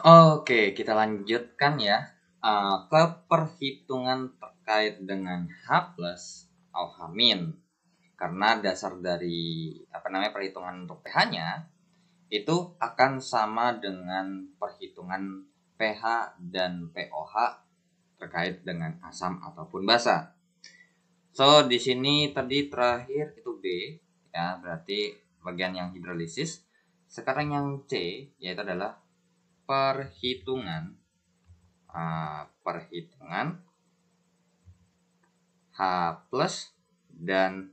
Oke, kita lanjutkan ya ke perhitungan terkait dengan H plus OH min. Karena dasar dari perhitungan untuk pH-nya itu akan sama dengan perhitungan pH dan pOH terkait dengan asam ataupun basa. So, di sini tadi terakhir itu B ya, berarti bagian yang hidrolisis. Sekarang yang C yaitu adalah perhitungan H plus dan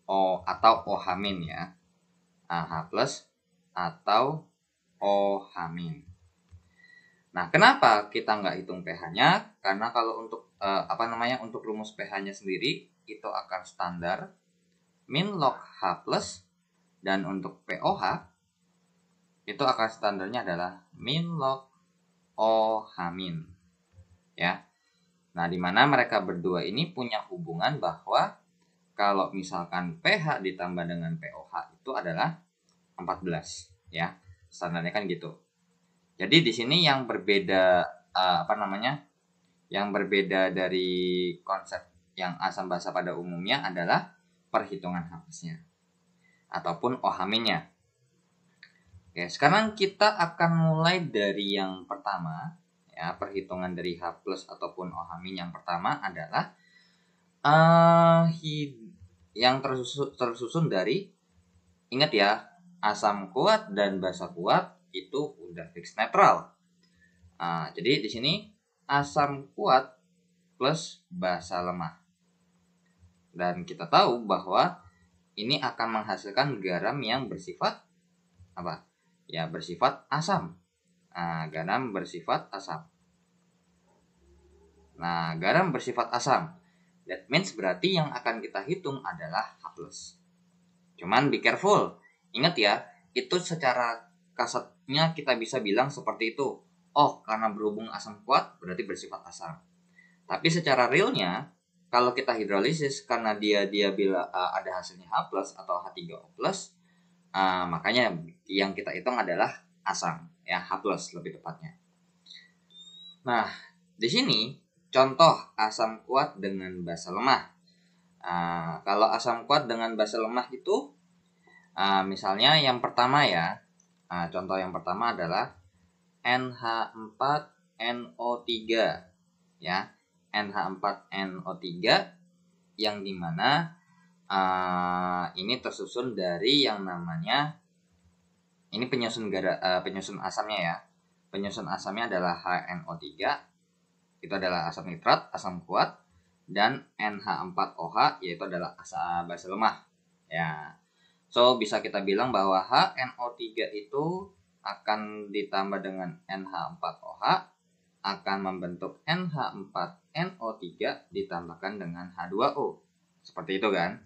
O atau OH min ya. H plus atau OH min. Nah, kenapa kita nggak hitung pH-nya? Karena kalau untuk untuk rumus pH-nya sendiri itu akan standar min log H plus, dan untuk pOH itu akan standarnya adalah min log OH min ya. Nah, di mana mereka berdua ini punya hubungan bahwa kalau misalkan pH ditambah dengan pOH itu adalah 14 ya. Standarnya kan gitu. Jadi di sini yang berbeda yang berbeda dari konsep yang asam basa pada umumnya adalah perhitungan H+-nya ataupun OH min-nya. Oke, sekarang kita akan mulai dari yang pertama ya. Perhitungan dari H+ ataupun OH min yang pertama adalah yang tersusun dari, ingat ya, asam kuat dan basa kuat itu udah fix netral. Jadi di sini asam kuat plus basa lemah. Dan kita tahu bahwa ini akan menghasilkan garam yang bersifat apa? Ya, bersifat asam. Garam bersifat asam. Nah, garam bersifat asam. That means berarti yang akan kita hitung adalah H+. Cuman be careful. Ingat ya, itu secara kasatnya kita bisa bilang seperti itu. Oh, karena berhubung asam kuat berarti bersifat asam. Tapi secara realnya, kalau kita hidrolisis karena dia bila ada hasilnya H+ atau H3O+, makanya yang kita hitung adalah asam, ya, H+ lebih tepatnya. Nah, di sini contoh asam kuat dengan basa lemah. Kalau asam kuat dengan basa lemah itu misalnya yang pertama ya, contoh yang pertama adalah NH4NO3 ya. NH4NO3 yang dimana ini tersusun dari yang namanya, ini penyusun asamnya ya. Penyusun asamnya adalah HNO3, itu adalah asam nitrat, asam kuat, dan NH4OH yaitu adalah asam basa lemah ya. So, bisa kita bilang bahwa HNO3 itu akan ditambah dengan NH4OH akan membentuk NH4NO3 ditambahkan dengan H2O. Seperti itu kan?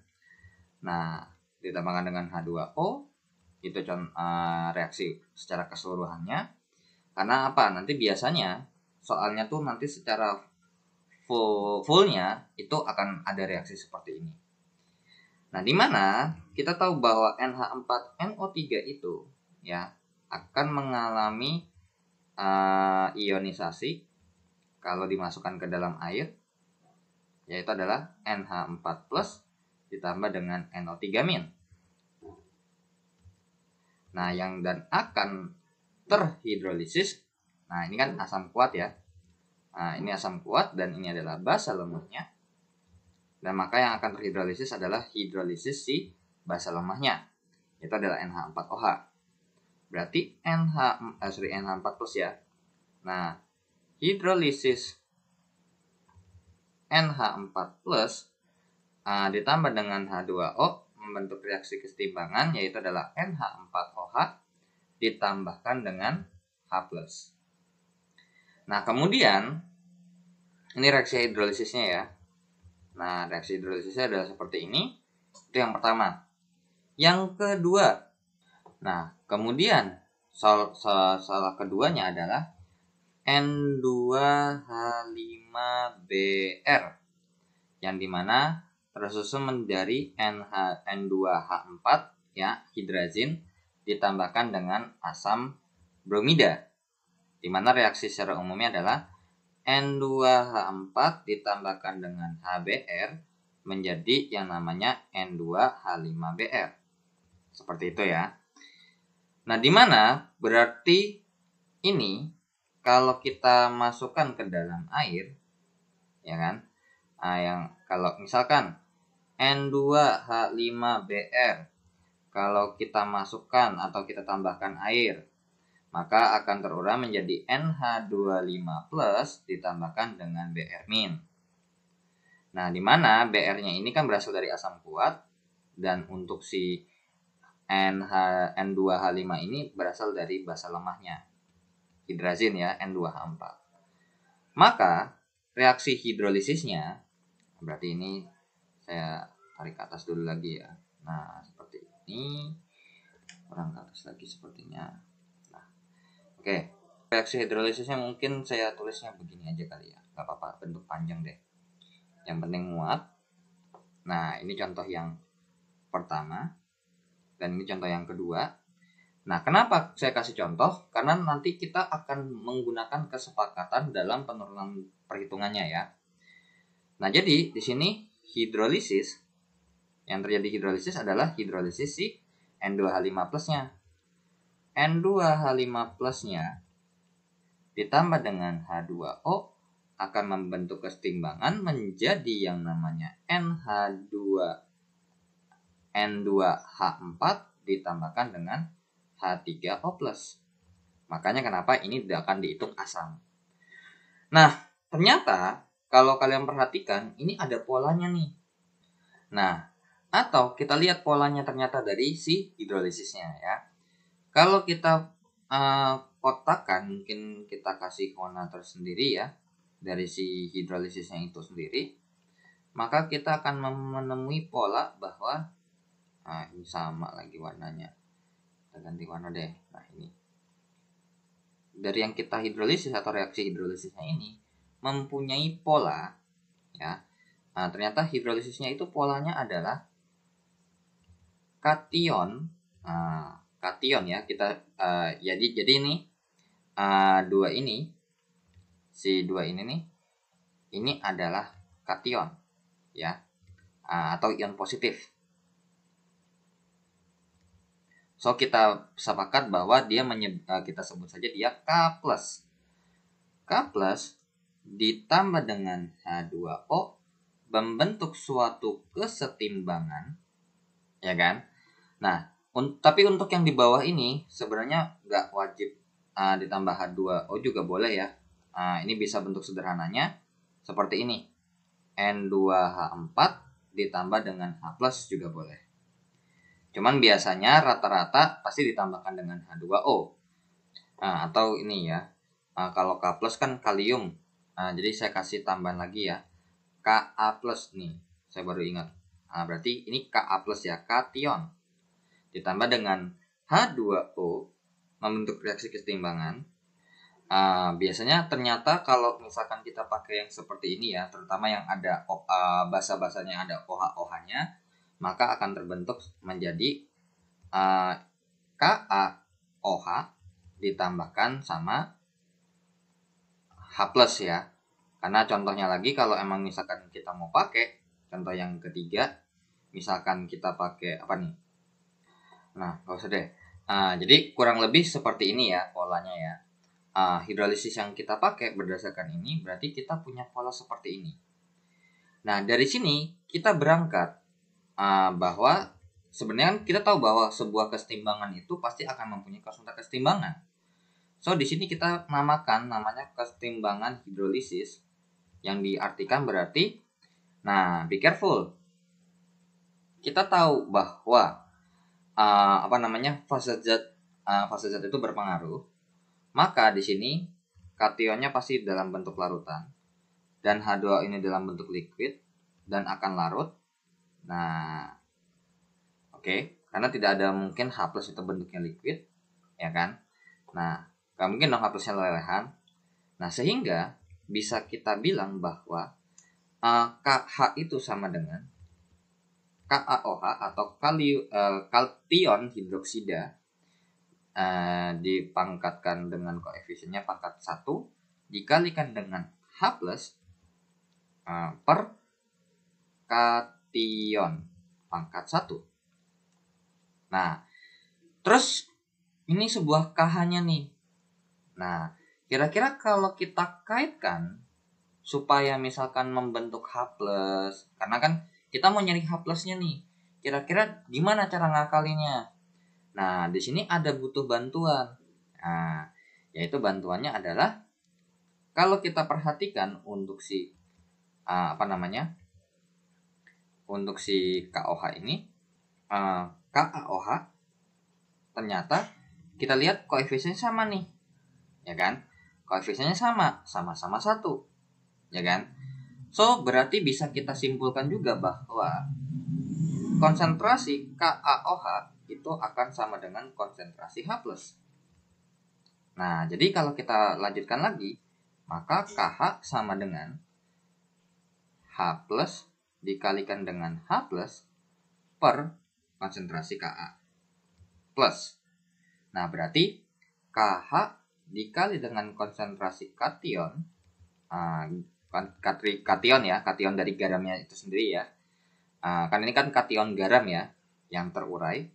Nah, ditambahkan dengan H2O itu reaksi secara keseluruhannya. Karena apa? Nanti biasanya soalnya tuh nanti secara fullnya itu akan ada reaksi seperti ini. Nah, di mana kita tahu bahwa NH4NO3 itu ya akan mengalami ionisasi kalau dimasukkan ke dalam air, yaitu adalah NH4+ ditambah dengan NO3-. Nah, yang dan akan terhidrolisis, nah ini kan asam kuat ya. Nah, ini asam kuat dan ini adalah basa lemahnya. Dan maka yang akan terhidrolisis adalah hidrolisis si basa lemahnya. Itu adalah NH4OH. Berarti NH4+ ya. Nah, hidrolisis NH4+ ditambah dengan H2O membentuk reaksi kesetimbangan, yaitu adalah NH4OH ditambahkan dengan H+. Nah, kemudian ini reaksi hidrolisisnya ya. Nah, reaksi hidrolisisnya adalah seperti ini. Itu yang pertama. Yang kedua, nah, kemudian salah keduanya adalah N2H5Br yang dimana tersusun dari N2H4 ya, hidrazin ditambahkan dengan asam bromida. di mana reaksi secara umumnya adalah N2H4 ditambahkan dengan HBr menjadi yang namanya N2H5Br. Seperti itu ya. Nah, di mana berarti ini kalau kita masukkan ke dalam air, ya kan? Yang kalau misalkan N2H5Br kalau kita masukkan atau kita tambahkan air, maka akan terurai menjadi NH25 plus ditambahkan dengan Br-. Nah, di mana Br-nya ini kan berasal dari asam kuat, dan untuk si N2H5 ini berasal dari basa lemahnya, hidrazin ya, N2H4. Maka reaksi hidrolisisnya, berarti ini saya tarik ke atas dulu lagi ya. Nah, seperti ini. Kurang ke atas lagi sepertinya. Nah, oke. Reaksi hidrolisisnya mungkin saya tulisnya begini aja kali ya. Gak apa-apa, bentuk panjang deh. Yang penting muat. Nah, ini contoh yang pertama. Dan ini contoh yang kedua. Nah, kenapa saya kasih contoh? Karena nanti kita akan menggunakan kesepakatan dalam penurunan perhitungannya ya. Nah, jadi di sini hidrolisis, yang terjadi hidrolisis adalah hidrolisis si N2H5 plusnya. N2H5 plusnya ditambah dengan H2O akan membentuk kesetimbangan menjadi yang namanya N2H4 ditambahkan dengan H3O+. Makanya kenapa ini tidak akan dihitung asam. Nah, ternyata kalau kalian perhatikan, ini ada polanya nih. Nah, atau kita lihat polanya ternyata dari si hidrolisisnya ya. Kalau kita kotakan, mungkin kita kasih warna tersendiri ya, dari si hidrolisisnya itu sendiri, maka kita akan menemui pola bahwa ini sama lagi warnanya. Kita ganti warna deh. Nah, ini dari yang kita hidrolisis atau reaksi hidrolisisnya ini mempunyai pola ya. Nah, ternyata hidrolisisnya itu polanya adalah kation. Kation ya, kita jadi ini dua ini, si dua ini nih, ini adalah kation ya, atau ion positif. So kita sepakat bahwa dia kita sebut saja dia K+. K+ ditambah dengan H2O membentuk suatu kesetimbangan, ya kan? Nah, tapi untuk yang di bawah ini sebenarnya nggak wajib ditambah H2O juga boleh ya. Ini bisa bentuk sederhananya seperti ini. N2H4 ditambah dengan H+ juga boleh. Cuman biasanya rata-rata pasti ditambahkan dengan H2O. Atau ini ya. Kalau K+ kan kalium. Jadi saya kasih tambahan lagi ya. Ka+ nih. Saya baru ingat. Berarti ini Ka+ ya, kation. Ditambah dengan H2O membentuk reaksi kesetimbangan. Biasanya ternyata kalau misalkan kita pakai yang seperti ini ya, terutama yang ada basa-basanya ada OH-OH-nya, maka akan terbentuk menjadi KaOH ditambahkan sama H+ ya. Karena contohnya lagi kalau emang misalkan kita mau pakai contoh yang ketiga, misalkan kita pakai apa nih? Nah, gak usah deh. Jadi kurang lebih seperti ini ya polanya ya. Hidrolisis yang kita pakai berdasarkan ini berarti kita punya pola seperti ini. Nah, dari sini kita berangkat bahwa sebenarnya kita tahu bahwa sebuah kesetimbangan itu pasti akan mempunyai konstanta kesetimbangan. So di sini kita namanya kesetimbangan hidrolisis, yang diartikan berarti, nah be careful, kita tahu bahwa fase zat itu berpengaruh, maka di sini kationnya pasti dalam bentuk larutan dan H2O ini dalam bentuk liquid dan akan larut. Nah, oke, karena tidak ada mungkin H+ itu bentuknya liquid, ya kan? Nah, gak mungkin dong H+-nya lelehan. Nah, sehingga bisa kita bilang bahwa KH itu sama dengan KaOH atau kation hidroksida dipangkatkan dengan koefisiennya pangkat 1 dikalikan dengan H plus per kation pangkat 1. Nah, terus ini sebuah KH-nya nih. Nah, kira-kira kalau kita kaitkan supaya misalkan membentuk H plus, karena kan kita mau nyari H plusnya nih, kira-kira gimana cara ngakalinnya? Nah, di sini ada butuh bantuan. Nah, yaitu bantuannya adalah kalau kita perhatikan untuk si untuk si KOH ini, KAOH, ternyata kita lihat koefisiennya sama nih, ya kan? Koefisiennya sama-sama 1, ya kan? So, berarti bisa kita simpulkan juga bahwa konsentrasi KAOH itu akan sama dengan konsentrasi H+. Nah, jadi kalau kita lanjutkan lagi, maka KH sama dengan H+ dikalikan dengan H+ per konsentrasi Ka plus. Nah, berarti KH dikali dengan konsentrasi kation, kation ya, kation dari garamnya itu sendiri ya. Kan ini kan kation garam ya, yang terurai.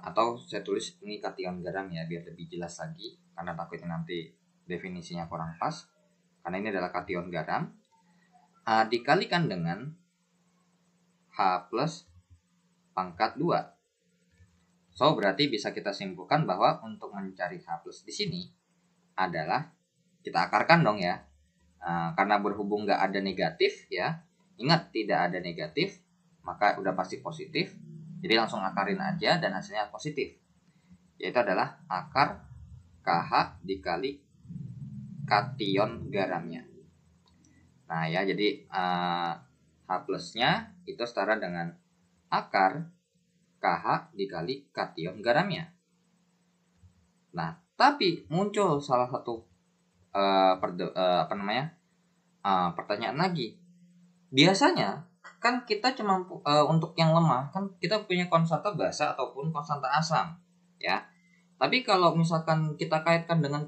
Atau saya tulis ini kation garam ya biar lebih jelas lagi, karena takutnya nanti definisinya kurang pas. Karena ini adalah kation garam, dikalikan dengan H plus pangkat 2. So, berarti bisa kita simpulkan bahwa untuk mencari H plus di sini adalah kita akarkan dong ya. Karena berhubung nggak ada negatif ya, ingat tidak ada negatif, maka udah pasti positif. Jadi langsung akarin aja dan hasilnya positif. Yaitu adalah akar KH dikali kation garamnya. Nah ya, jadi H plusnya itu setara dengan akar KH dikali kation garamnya. Nah, tapi muncul salah satu pertanyaan lagi. Biasanya kan kita cuma untuk yang lemah kan kita punya konstanta basa ataupun konstanta asam ya. Tapi kalau misalkan kita kaitkan dengan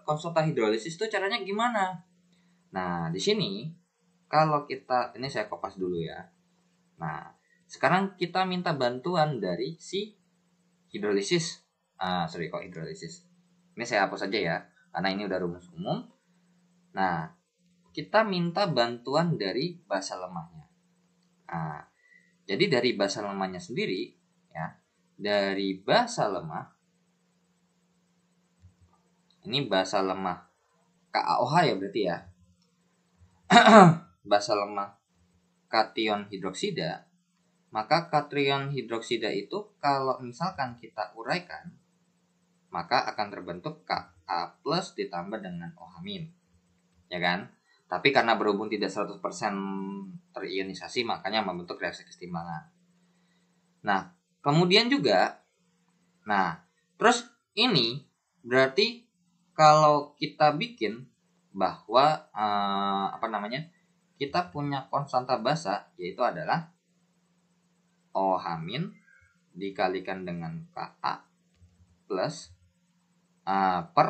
konstanta hidrolisis itu caranya gimana? Nah, di sini kalau kita, ini saya kopas dulu ya. Nah, sekarang kita minta bantuan dari si hidrolisis. Hidrolisis. Ini saya hapus aja ya, karena ini udah rumus umum. Nah, kita minta bantuan dari basa lemahnya. Nah, jadi dari basa lemahnya sendiri ya, dari basa lemah, ini basa lemah KaOH ya berarti ya. Basa lemah kation hidroksida, maka kation hidroksida itu kalau misalkan kita uraikan, maka akan terbentuk Ka plus ditambah dengan OH-, ya kan? Tapi karena berhubung tidak 100% terionisasi, makanya membentuk reaksi kesetimbangan. Nah, kemudian juga, terus ini berarti kalau kita bikin bahwa kita punya konstanta basa, yaitu adalah OH- dikalikan dengan Ka plus per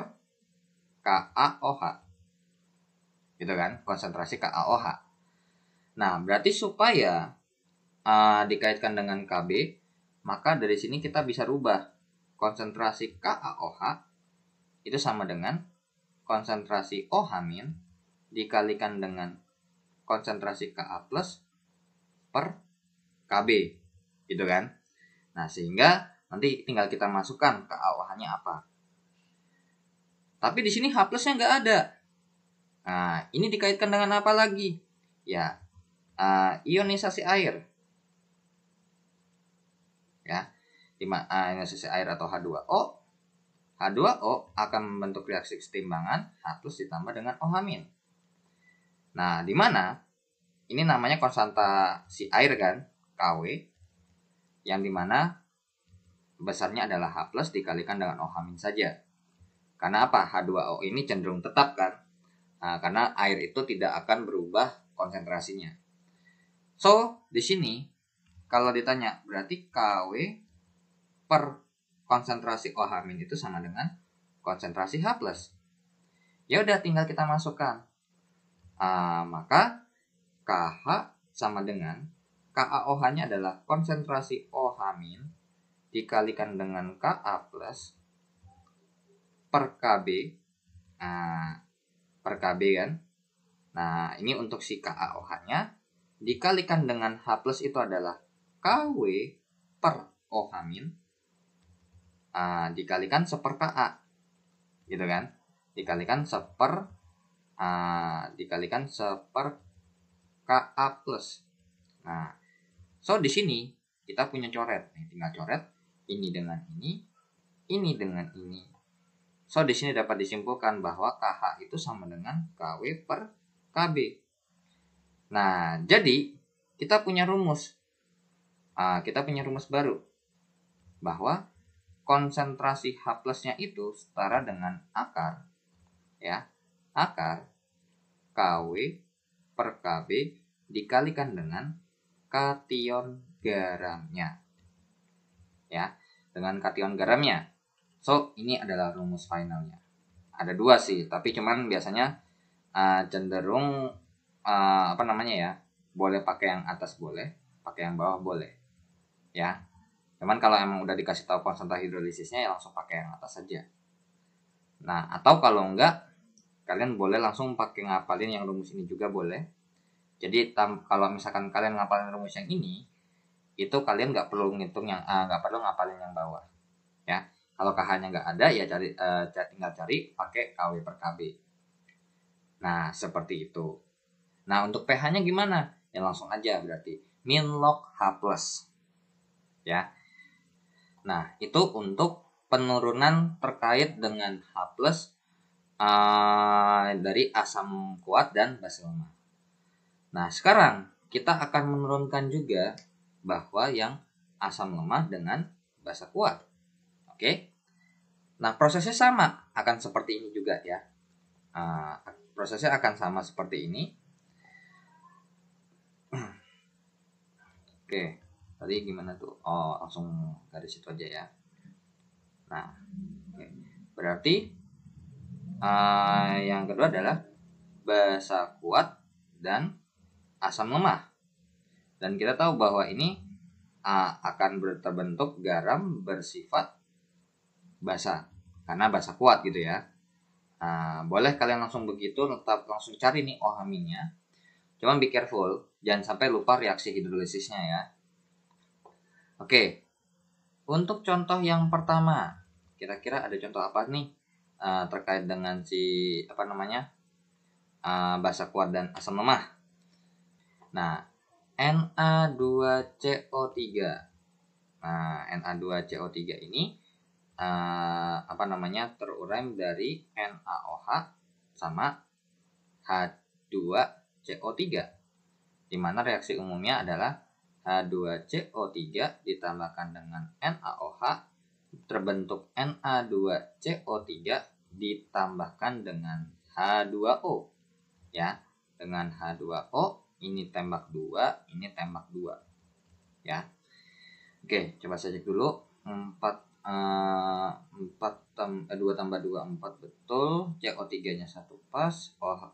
KaOH, gitu kan, konsentrasi KaOH. Nah, berarti supaya dikaitkan dengan Kb, maka dari sini kita bisa rubah konsentrasi KaOH itu sama dengan konsentrasi OH- dikalikan dengan konsentrasi Ka plus per Kb, gitu kan. Nah, sehingga nanti tinggal kita masukkan KaOH-nya apa. Tapi di sini H plusnya nggak ada. Nah, ini dikaitkan dengan apa lagi? Ya, ionisasi air. Ya, ionisasi air atau H2O. H2O akan membentuk reaksi kesetimbangan H plus ditambah dengan OH-. Nah, di mana ini namanya konstanta si air kan, Kw, yang dimana besarnya adalah H plus dikalikan dengan OH- saja. Karena apa? H2O ini cenderung tetap kan, karena air itu tidak akan berubah konsentrasinya. So, di sini kalau ditanya berarti Kw per konsentrasi OH- itu sama dengan konsentrasi H+. Ya udah tinggal kita masukkan. Maka KH sama dengan KaOH-nya adalah konsentrasi OH- dikalikan dengan Ka+ per Kb. Per Kb kan. Nah, ini untuk si KaOH-nya dikalikan dengan H+ itu adalah Kw per OH- dikalikan seper Ka. Gitu kan? Dikalikan seper Ka+. Nah, so di sini kita punya coret. Nih, tinggal coret ini dengan ini dengan ini. So di sini dapat disimpulkan bahwa KH itu sama dengan KW per KB. Nah, jadi kita punya rumus. Kita punya rumus baru bahwa konsentrasi H+-nya itu setara dengan akar, ya, akar KW per KB dikalikan dengan kation garamnya, ya, dengan kation garamnya. So ini adalah rumus finalnya. Ada dua sih, tapi cuman biasanya cenderung boleh pakai yang atas, boleh pakai yang bawah, boleh, ya. Cuman kalau emang udah dikasih tahu konsentrasi hidrolisisnya, ya langsung pakai yang atas saja. Nah, atau kalau enggak, kalian boleh langsung pakai ngapalin yang rumus ini juga boleh. Jadi kalau misalkan kalian ngapalin rumus yang ini, itu kalian nggak perlu ngitung nggak perlu ngapalin yang bawah, ya. Kalau KH-nya nggak ada, ya tinggal cari pakai KW per KB. Nah, seperti itu. Nah, untuk pH-nya gimana? Ya langsung aja berarti min log H+, ya. Nah, itu untuk penurunan terkait dengan H+ dari asam kuat dan basa lemah. Nah, sekarang kita akan menurunkan juga bahwa yang asam lemah dengan basa kuat. Oke. Nah, prosesnya sama, akan seperti ini juga ya. Prosesnya akan sama seperti ini. Oke, tadi gimana tuh? Oh, langsung dari situ aja ya. Nah, oke. Berarti yang kedua adalah basa kuat dan asam lemah. Dan kita tahu bahwa ini akan terbentuk garam bersifat basa karena basa kuat gitu ya. Boleh kalian langsung begitu, tetap langsung cari nih OH-nya. Cuman be careful, jangan sampai lupa reaksi hidrolisisnya ya. Oke, untuk contoh yang pertama, kira-kira ada contoh apa nih terkait dengan si basa kuat dan asam lemah? Nah, Na2CO3. Nah, Na2CO3 ini terurai dari NaOH sama H2CO3, di mana reaksi umumnya adalah H2CO3 ditambahkan dengan NaOH terbentuk Na2CO3 ditambahkan dengan H2O, ya. Dengan H2O ini tembak 2, ini tembak 2, ya. Oke, coba saya cek dulu. 2 tambah 2 4 betul. CO3 nya 1 pas,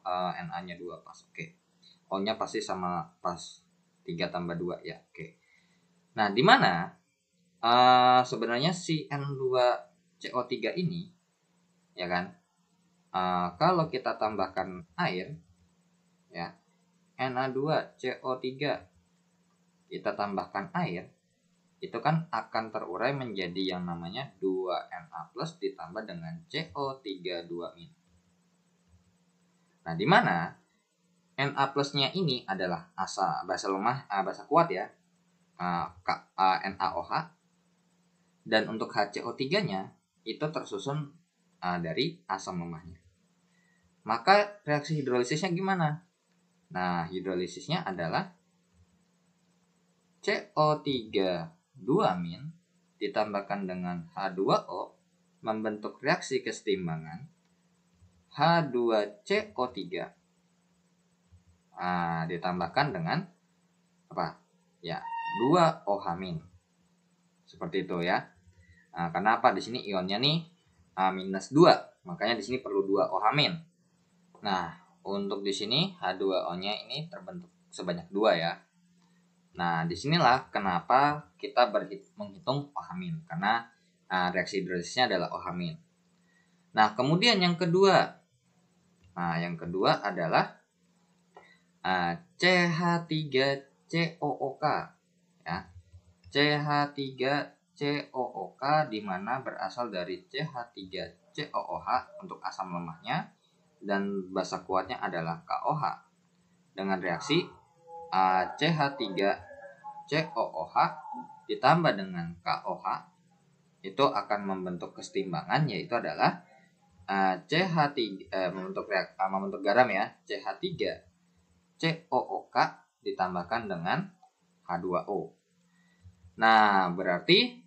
Na nya 2 pas. Oke. O nya pasti sama pas, 3 tambah 2 ya. Oke. Nah, di mana sebenarnya si N2CO3 ini, ya kan, kalau kita tambahkan air, ya, Na2CO3 kita tambahkan air, itu kan akan terurai menjadi yang namanya 2Na+ ditambah dengan CO3 2-. Nah, di mana Na+-nya ini adalah basa lemah, basa kuat ya, NaOH, dan untuk HCO3-nya itu tersusun dari asam lemahnya. Maka reaksi hidrolisisnya gimana? Nah, hidrolisisnya adalah CO3 2- ditambahkan dengan H2O membentuk reaksi kesetimbangan H2CO3 ditambahkan dengan apa? Ya, 2OH-. Seperti itu ya. Nah, karena apa? Di sini ionnya nih -2, makanya di sini perlu 2 OH-. Nah, untuk di sini H2O-nya ini terbentuk sebanyak 2 ya. Nah, disinilah kenapa kita menghitung OH-, karena reaksi hidrolizisnya adalah OH-. Nah, kemudian yang kedua. Nah, yang kedua adalah CH3COOK ya. CH3COOK di mana berasal dari CH3COOH untuk asam lemahnya dan basa kuatnya adalah KOH. Dengan reaksi CH3COOH ditambah dengan KOH itu akan membentuk kesetimbangan, yaitu adalah membentuk garam ya, CH3COOK ditambahkan dengan H2O. Nah, berarti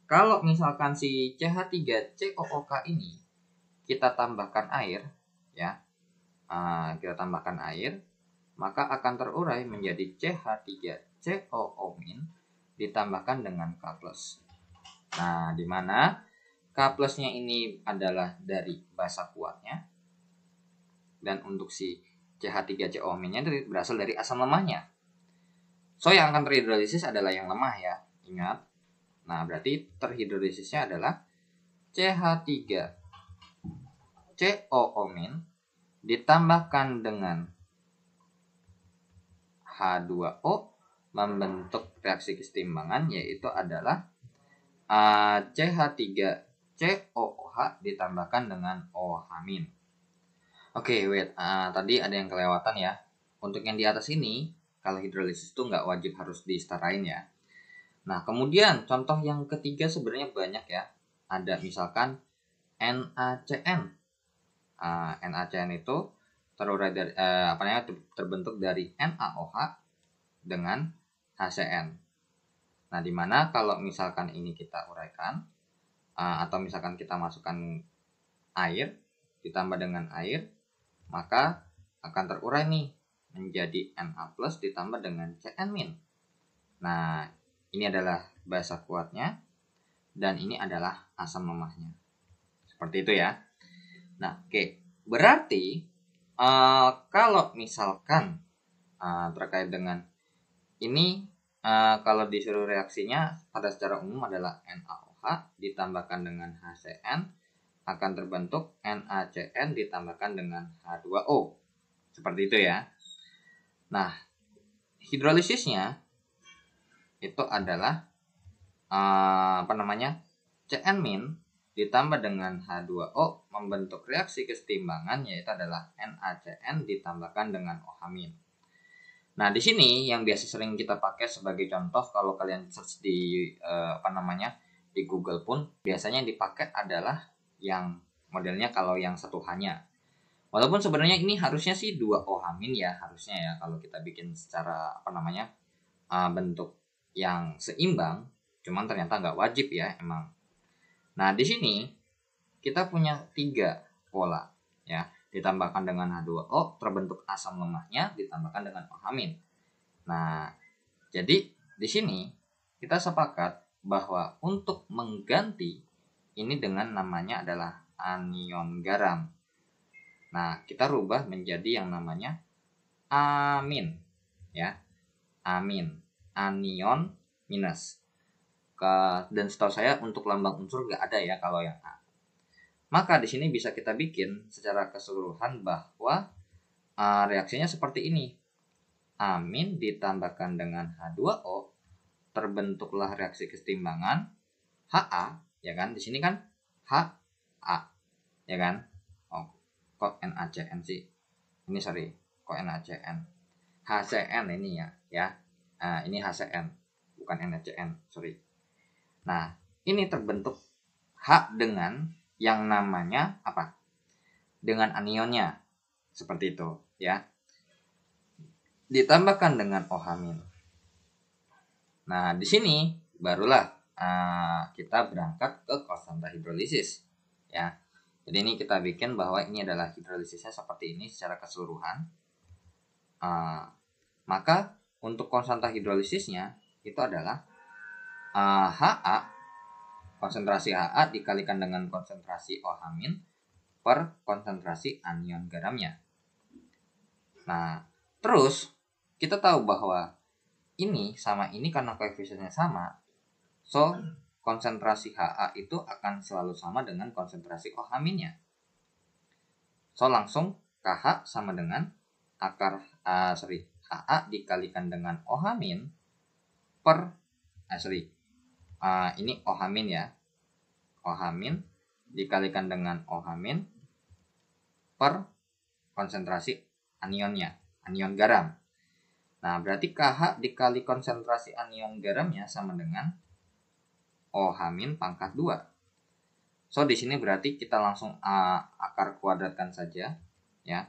kalau misalkan si CH3COOK ini kita tambahkan air ya, maka akan terurai menjadi CH3COO- ditambahkan dengan K+. Nah, di mana K+ ini adalah dari basa kuatnya, dan untuk si CH3COO-nya itu berasal dari asam lemahnya. So, yang akan terhidrolisis adalah yang lemah ya, ingat. Nah, berarti terhidrolisisnya adalah CH3COO- ditambahkan dengan H2O membentuk reaksi kesetimbangan, yaitu adalah CH3COOH ditambahkan dengan OH-. Oke, wait. Tadi ada yang kelewatan ya. Untuk yang di atas ini, kalau hidrolisis itu nggak wajib harus disetarain ya. Nah, kemudian contoh yang ketiga sebenarnya banyak ya. Ada misalkan NaCN. NaCN itu terurai dari terbentuk dari NaOH dengan HCN. Nah, dimana kalau misalkan ini kita uraikan atau misalkan kita masukkan air ditambah dengan air, maka akan terurai nih menjadi Na+ ditambah dengan Cn-. Nah, ini adalah basa kuatnya dan ini adalah asam lemahnya. Seperti itu ya. Nah, oke. Berarti kalau misalkan terkait dengan ini, kalau disuruh reaksinya pada secara umum adalah NaOH ditambahkan dengan HCN akan terbentuk NaCN ditambahkan dengan H2O. Seperti itu ya. Nah, hidrolisisnya itu adalah Cn- ditambah dengan H2O membentuk reaksi kesetimbangan, yaitu adalah NaCN ditambahkan dengan OH-. Nah, di sini yang biasa sering kita pakai sebagai contoh kalau kalian search di di Google pun biasanya yang dipakai adalah yang modelnya kalau yang satu hanya. Walaupun sebenarnya ini harusnya sih 2 OH- ya, harusnya ya kalau kita bikin secara bentuk yang seimbang, cuman ternyata nggak wajib ya emang. Nah, di sini kita punya 3 pola ya. Ditambahkan dengan H2O terbentuk asam lemahnya ditambahkan dengan OH-. Nah, jadi di sini kita sepakat bahwa untuk mengganti ini dengan namanya adalah anion garam. Nah, kita rubah menjadi yang namanya amin ya. Amin, anion minus. Dan setahu saya untuk lambang unsur nggak ada ya kalau yang A. Maka di sini bisa kita bikin secara keseluruhan bahwa reaksinya seperti ini. Amin ditambahkan dengan H2O terbentuklah reaksi kesetimbangan Ha, ya kan? Di sini kan Ha, ya kan? Oh, kok NaCN sih? Ini sorry, kok NaCN? HCN ini ya. Ini HCN, bukan NaCN, sorry. Nah, ini terbentuk H dengan yang namanya apa? Dengan anionnya. Seperti itu, ya. Ditambahkan dengan OH-. Nah, di sini barulah kita berangkat ke konstanta hidrolisis, ya. Jadi ini kita bikin bahwa ini adalah hidrolisisnya seperti ini secara keseluruhan. Maka untuk konstanta hidrolisisnya itu adalah Ha konsentrasi Ha dikalikan dengan konsentrasi OH- per konsentrasi anion garamnya. Nah, terus kita tahu bahwa ini sama ini karena koefisiennya sama, so konsentrasi Ha itu akan selalu sama dengan konsentrasi OH-nya. So langsung KH sama dengan Ha dikalikan dengan OH- per ini OH- ya. OH- dikalikan dengan OH- per konsentrasi anionnya, anion garam. Nah, berarti KH dikali konsentrasi anion garamnya sama dengan OH- pangkat 2. So, di sini berarti kita langsung akar kuadratkan saja, ya.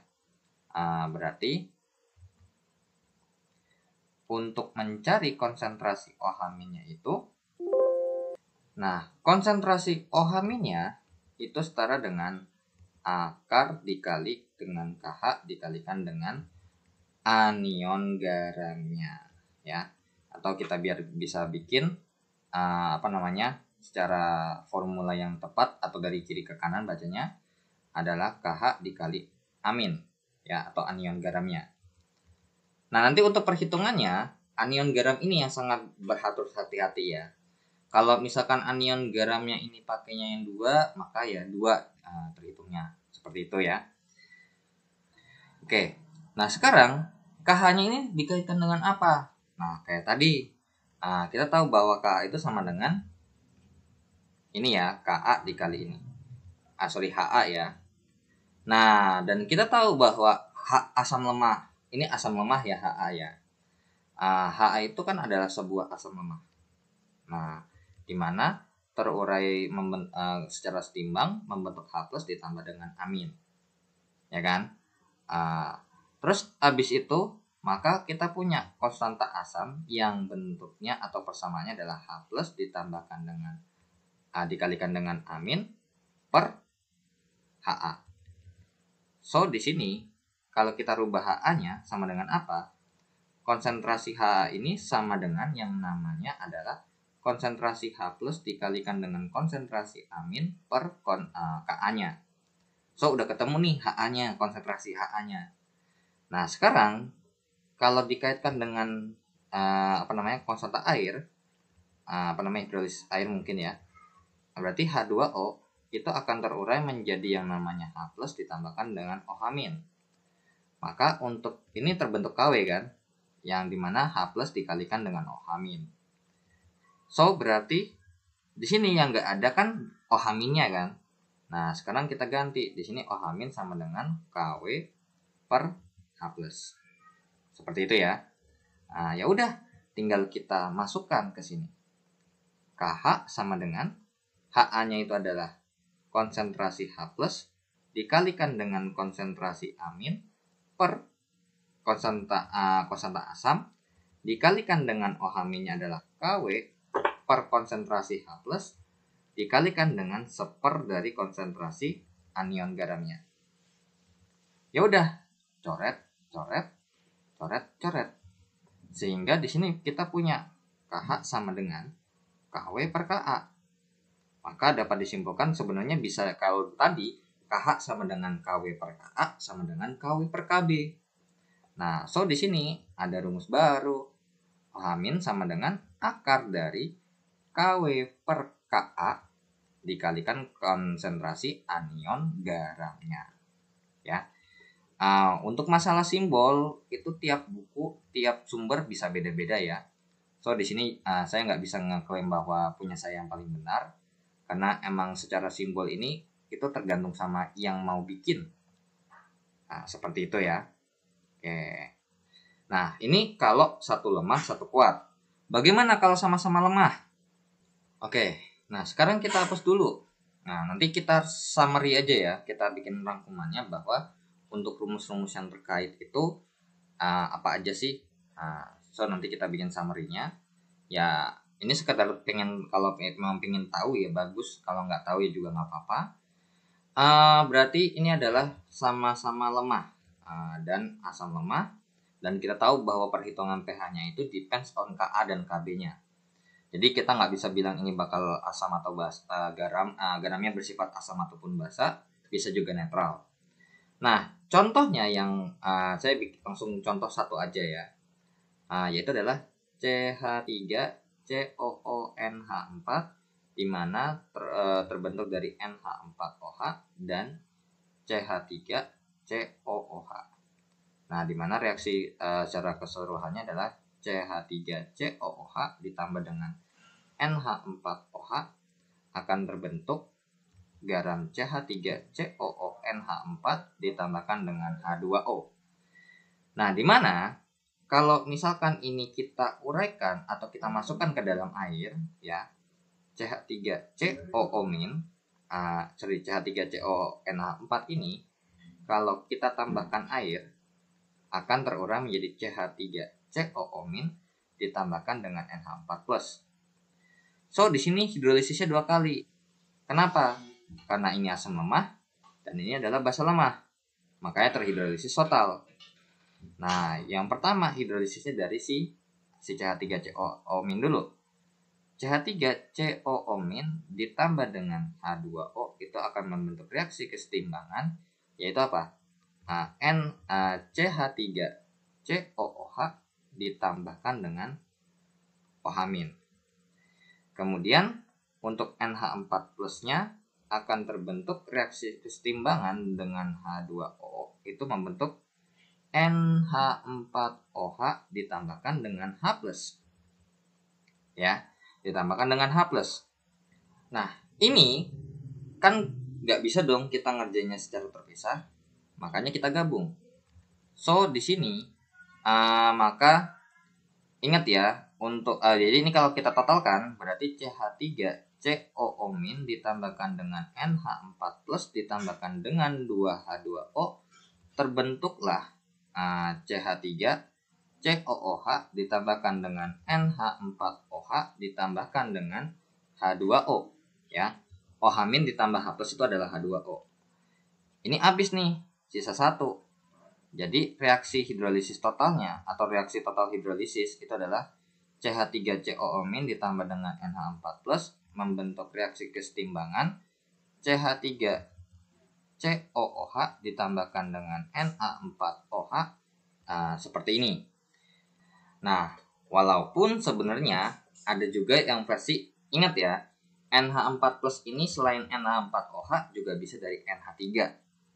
Berarti untuk mencari konsentrasi OH-nya itu, nah, konsentrasi OH-nya itu setara dengan akar dikali dengan KH dikalikan dengan anion garamnya, ya. Atau kita biar bisa bikin secara formula yang tepat atau dari kiri ke kanan bacanya adalah KH dikali amin, ya, atau anion garamnya. Nah, nanti untuk perhitungannya anion garam ini yang sangat berhati-hati ya. Kalau misalkan anion garamnya ini pakainya yang 2, maka ya 2 terhitungnya seperti itu ya. Oke, nah sekarang KH-nya ini dikaitkan dengan apa? Nah, kayak tadi kita tahu bahwa KH itu sama dengan ini ya, Ka dikali ini. HA ya. Nah, dan kita tahu bahwa asam lemah, ini asam lemah ya Ha ya. Ha itu kan adalah sebuah asam lemah. Nah, di mana terurai secara setimbang membentuk H+ ditambah dengan amin. Ya kan? Terus habis itu maka kita punya konstanta asam yang bentuknya atau persamaannya adalah H+ ditambahkan dengan dikalikan dengan amin per Ha. So di sini kalau kita rubah Ha-nya sama dengan apa? Konsentrasi Ha ini sama dengan yang namanya adalah konsentrasi H+ dikalikan dengan konsentrasi amin per Ka-nya. So udah ketemu nih Ha-nya, konsentrasi Ha-nya. Nah, sekarang kalau dikaitkan dengan konstanta air, hidrolis air mungkin ya. Berarti H2O itu akan terurai menjadi yang namanya H+ ditambahkan dengan OH-. Maka untuk ini terbentuk KW kan, yang dimana H+ dikalikan dengan OH-. So berarti di sini yang nggak ada kan OH-nya kan. Nah, sekarang kita ganti. Di sini OH- sama dengan KW per H+. Seperti itu ya. Nah, ya udah, tinggal kita masukkan ke sini. KH sama dengan Ha-nya itu adalah konsentrasi H+ dikalikan dengan konsentrasi amin per konstanta asam dikalikan dengan OH-nya adalah KW per konsentrasi H+ dikalikan dengan 1/4 dari konsentrasi anion garamnya. Ya udah, coret. Sehingga di sini kita punya KH sama dengan KW per Ka. Maka dapat disimpulkan sebenarnya bisa kalau tadi KH sama dengan KW per Ka sama dengan KW per Kb. Nah, so di sini ada rumus baru. OH- sama dengan akar dari KW per Ka dikalikan konsentrasi anion garamnya. Ya. Untuk masalah simbol itu tiap buku, tiap sumber bisa beda-beda ya. So di sini saya nggak bisa ngeklaim bahwa punya saya yang paling benar, karena emang secara simbol ini itu tergantung sama yang mau bikin. Nah, seperti itu ya. Oke. Nah, ini kalau satu lemah, satu kuat. Bagaimana kalau sama-sama lemah? Oke. Nah, sekarang kita hapus dulu. Nah, nanti kita summary aja ya. Kita bikin rangkumannya bahwa untuk rumus-rumus yang terkait itu apa aja sih? So nanti kita bikin summary-nya. Ya, ini sekedar kalau memang pengen tahu ya bagus, kalau nggak tahu ya juga nggak apa-apa. Berarti ini adalah sama-sama lemah dan asam lemah, dan kita tahu bahwa perhitungan pH-nya itu depends on Ka dan Kb-nya. Jadi kita nggak bisa bilang ini bakal asam atau garamnya bersifat asam ataupun basa, bisa juga netral. Nah, contohnya yang saya langsung contoh satu aja ya, yaitu adalah CH3COONH4, di mana terbentuk dari NH4OH dan CH3COOH. Nah, di mana reaksi secara keseluruhannya adalah CH3COOH ditambah dengan NH4OH akan terbentuk garam CH3COONH4 ditambahkan dengan H2O. Nah, di mana kalau misalkan ini kita uraikan atau kita masukkan ke dalam air, ya, CH3COONH4 ini kalau kita tambahkan air akan terurai menjadi CH3CO- ditambahkan dengan NH4+. So, di sini hidrolisisnya 2 kali. Kenapa? Karena ini asam lemah dan ini adalah basa lemah. Makanya terhidrolisis total. Nah, yang pertama hidrolisisnya dari si CH3CO- dulu. CH3CO- ditambah dengan H2O itu akan membentuk reaksi kesetimbangan, yaitu apa? CH3COOH ditambahkan dengan OH-. Kemudian untuk NH4+-nya akan terbentuk reaksi kesetimbangan dengan H2O, itu membentuk NH4OH ditambahkan dengan H+. Ya, ditambahkan dengan H+. Nah, ini kan nggak bisa dong kita ngerjainnya secara terpisah, makanya kita gabung. So, di sini maka ingat ya, untuk jadi ini kalau kita totalkan berarti CH3CO- ditambahkan dengan NH4+ ditambahkan dengan 2H2O terbentuklah CH3COOH ditambahkan dengan NH4OH ditambahkan dengan H2O, ya. OH- ditambah H+ itu adalah H2O. Ini habis nih, sisa 1. Jadi reaksi hidrolisis totalnya atau reaksi total hidrolisis itu adalah CH3CO- ditambah dengan NH4+ membentuk reaksi kesetimbangan CH3COOH ditambahkan dengan Na4OH seperti ini. Nah, walaupun sebenarnya ada juga yang versi, ingat ya, NH4+ ini selain NH4OH juga bisa dari NH3,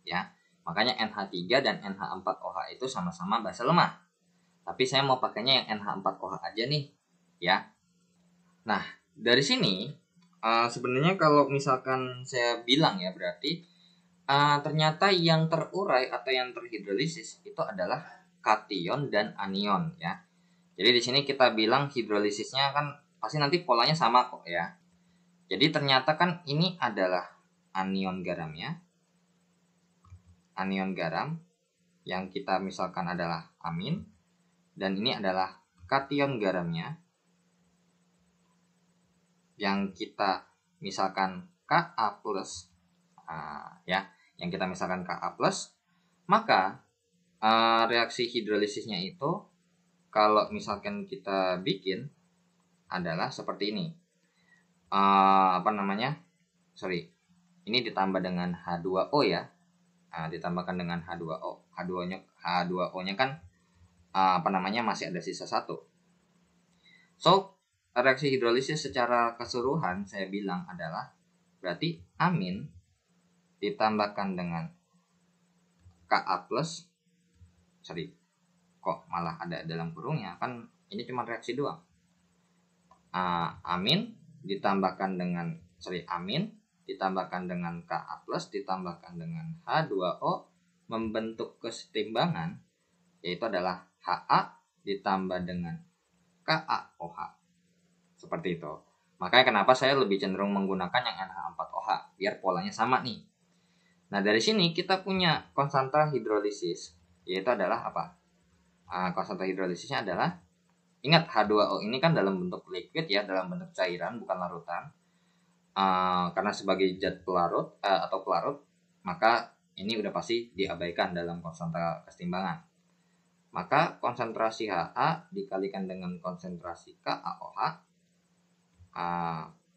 ya. Makanya NH3 dan NH4OH itu sama-sama basa lemah. Tapi saya mau pakainya yang NH4OH aja nih, ya. Nah, dari sini sebenarnya kalau misalkan saya bilang ya, berarti ternyata yang terurai atau yang terhidrolisis itu adalah kation dan anion, ya. Jadi di sini kita bilang hidrolisisnya kan pasti nanti polanya sama kok, ya. Jadi ternyata kan ini adalah anion garamnya. Anion garam yang kita misalkan adalah amin, dan ini adalah kation garamnya yang kita misalkan Ka+, ya, yang kita misalkan Ka+, maka reaksi hidrolisisnya itu kalau misalkan kita bikin adalah seperti ini. Ini ditambah dengan H2O, ya. Ditambahkan dengan H2O. H2O-nya kan masih ada sisa 1. So, reaksi hidrolisis secara keseluruhan saya bilang adalah berarti amin ditambahkan dengan Ka+, kok malah ada dalam kurungnya, kan ini cuma reaksi doang. Amin ditambahkan dengan Ka+ ditambahkan dengan H2O membentuk kesetimbangan, yaitu adalah Ha ditambah dengan KaOH. Seperti itu. Makanya kenapa saya lebih cenderung menggunakan yang NH4OH biar polanya sama nih. Nah, dari sini kita punya konstanta hidrolisis, yaitu adalah apa? Konstanta hidrolisisnya adalah, ingat H2O ini kan dalam bentuk liquid, ya, dalam bentuk cairan bukan larutan. Karena sebagai zat pelarut atau pelarut, maka ini udah pasti diabaikan dalam konstanta kesetimbangan. Maka konsentrasi Ha dikalikan dengan konsentrasi KaOH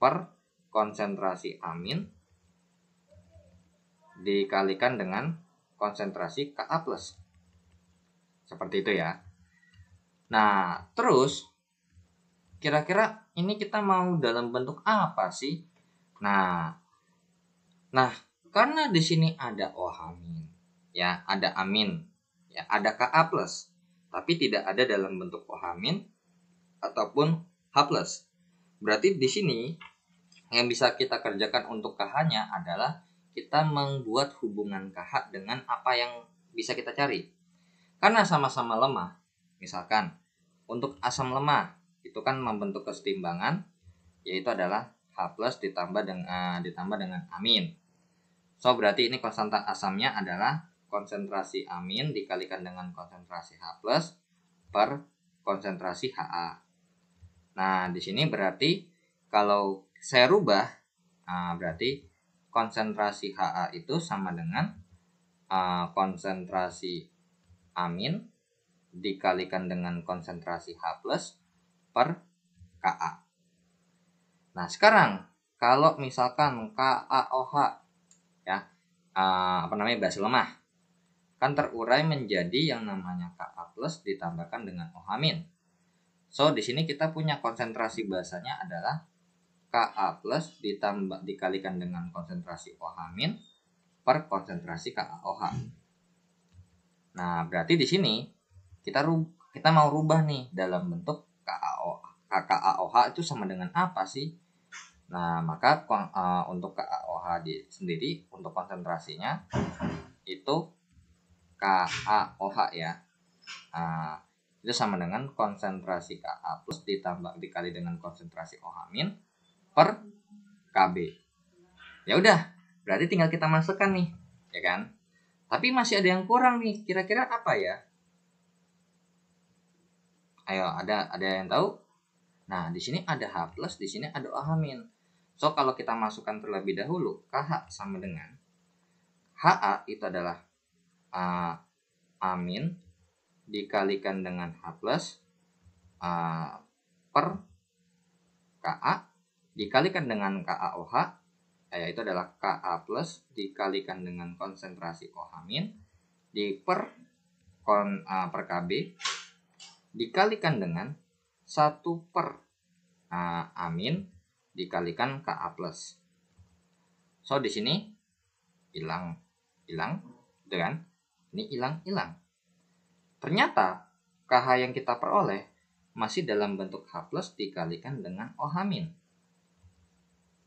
per konsentrasi amin dikalikan dengan konsentrasi Ka+. Seperti itu ya. Nah, terus kira-kira ini kita mau dalam bentuk apa sih? Nah, karena di sini ada OH-, ya, ada amin, ya, ada Ka+, tapi tidak ada dalam bentuk OH- ataupun H+. Berarti di sini yang bisa kita kerjakan untuk KH-nya adalah kita membuat hubungan KH dengan apa yang bisa kita cari. Karena sama-sama lemah, misalkan untuk asam lemah itu kan membentuk kesetimbangan, yaitu adalah H+ ditambah dengan amin. So, berarti ini konstanta asamnya adalah konsentrasi amin dikalikan dengan konsentrasi H+ per konsentrasi Ha. Nah, di sini berarti kalau saya rubah, berarti konsentrasi Ha itu sama dengan konsentrasi amin dikalikan dengan konsentrasi H+ per Ka. Nah, sekarang kalau misalkan KaOH, ya, basa lemah, kan terurai menjadi yang namanya Ka+ ditambahkan dengan OH-. So, di sini kita punya konsentrasi basanya adalah Ka+ dikalikan dengan konsentrasi OH- per konsentrasi KaOH. Nah, berarti di sini kita mau rubah nih dalam bentuk KaOH itu sama dengan apa sih? Nah, maka untuk KaOH sendiri untuk konsentrasinya itu KaOH ya. Itu sama dengan konsentrasi Ka+ dikali dengan konsentrasi OH- per Kb. Ya udah, berarti tinggal kita masukkan nih, ya kan? Tapi masih ada yang kurang nih. Kira-kira apa ya? Ayo, ada yang tahu? Nah, di sini ada H+, di sini ada OH-. So, kalau kita masukkan terlebih dahulu, KH sama dengan Ha itu adalah amin dikalikan dengan H+ per Ka dikalikan dengan KaOH, yaitu adalah Ka+ dikalikan dengan konsentrasi OH- per Kb dikalikan dengan 1 per amin dikalikan Ka+. So, di sini hilang, gitu kan? Ini hilang. Ternyata KH yang kita peroleh masih dalam bentuk H+ dikalikan dengan OH-.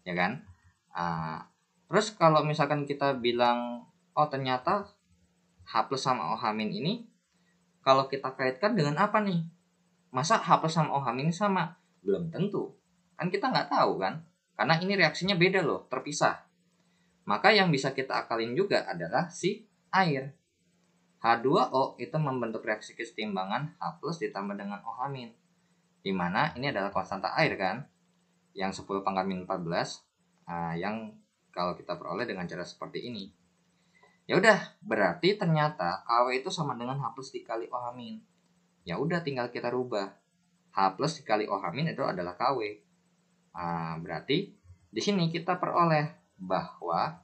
Ya kan? Terus kalau misalkan kita bilang, oh ternyata H+ sama OH- ini kalau kita kaitkan dengan apa nih? Masa H+ sama OH- ini sama? Belum tentu. Kan kita nggak tahu kan? Karena ini reaksinya beda loh, terpisah. Maka yang bisa kita akalin juga adalah si air. H2O itu membentuk reaksi kesetimbangan H+ ditambah dengan OH-, di mana ini adalah konstanta air kan, yang 10⁻⁴, yang kalau kita peroleh dengan cara seperti ini. Ya udah, berarti ternyata Kw itu sama dengan H+ dikali OH-. Ya udah, tinggal kita rubah. H+ dikali OH- itu adalah Kw. Berarti di sini kita peroleh bahwa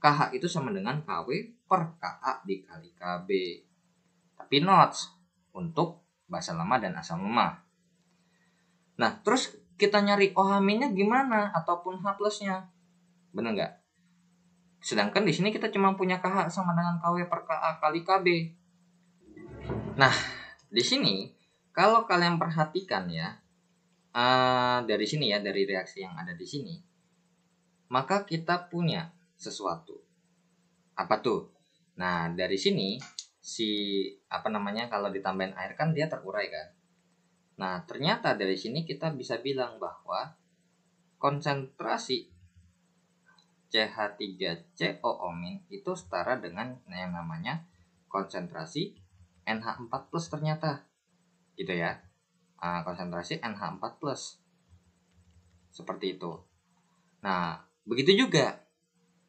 KH itu sama dengan Kw per Ka dikali Kb. Tapi notes untuk basa lemah dan asam lemah. Nah, terus kita nyari OH-nya gimana ataupun H+-nya? Benar nggak? Sedangkan di sini kita cuma punya KH sama dengan Kw per Ka kali Kb. Nah, di sini kalau kalian perhatikan ya, dari sini ya, dari reaksi yang ada di sini, maka kita punya sesuatu. Apa tuh? Nah, dari sini kalau ditambahin air kan dia terurai kan. Nah, ternyata dari sini kita bisa bilang bahwa konsentrasi CH3COO- itu setara dengan yang namanya konsentrasi NH4+ ternyata. Gitu ya. Konsentrasi NH4+. Seperti itu. Nah, begitu juga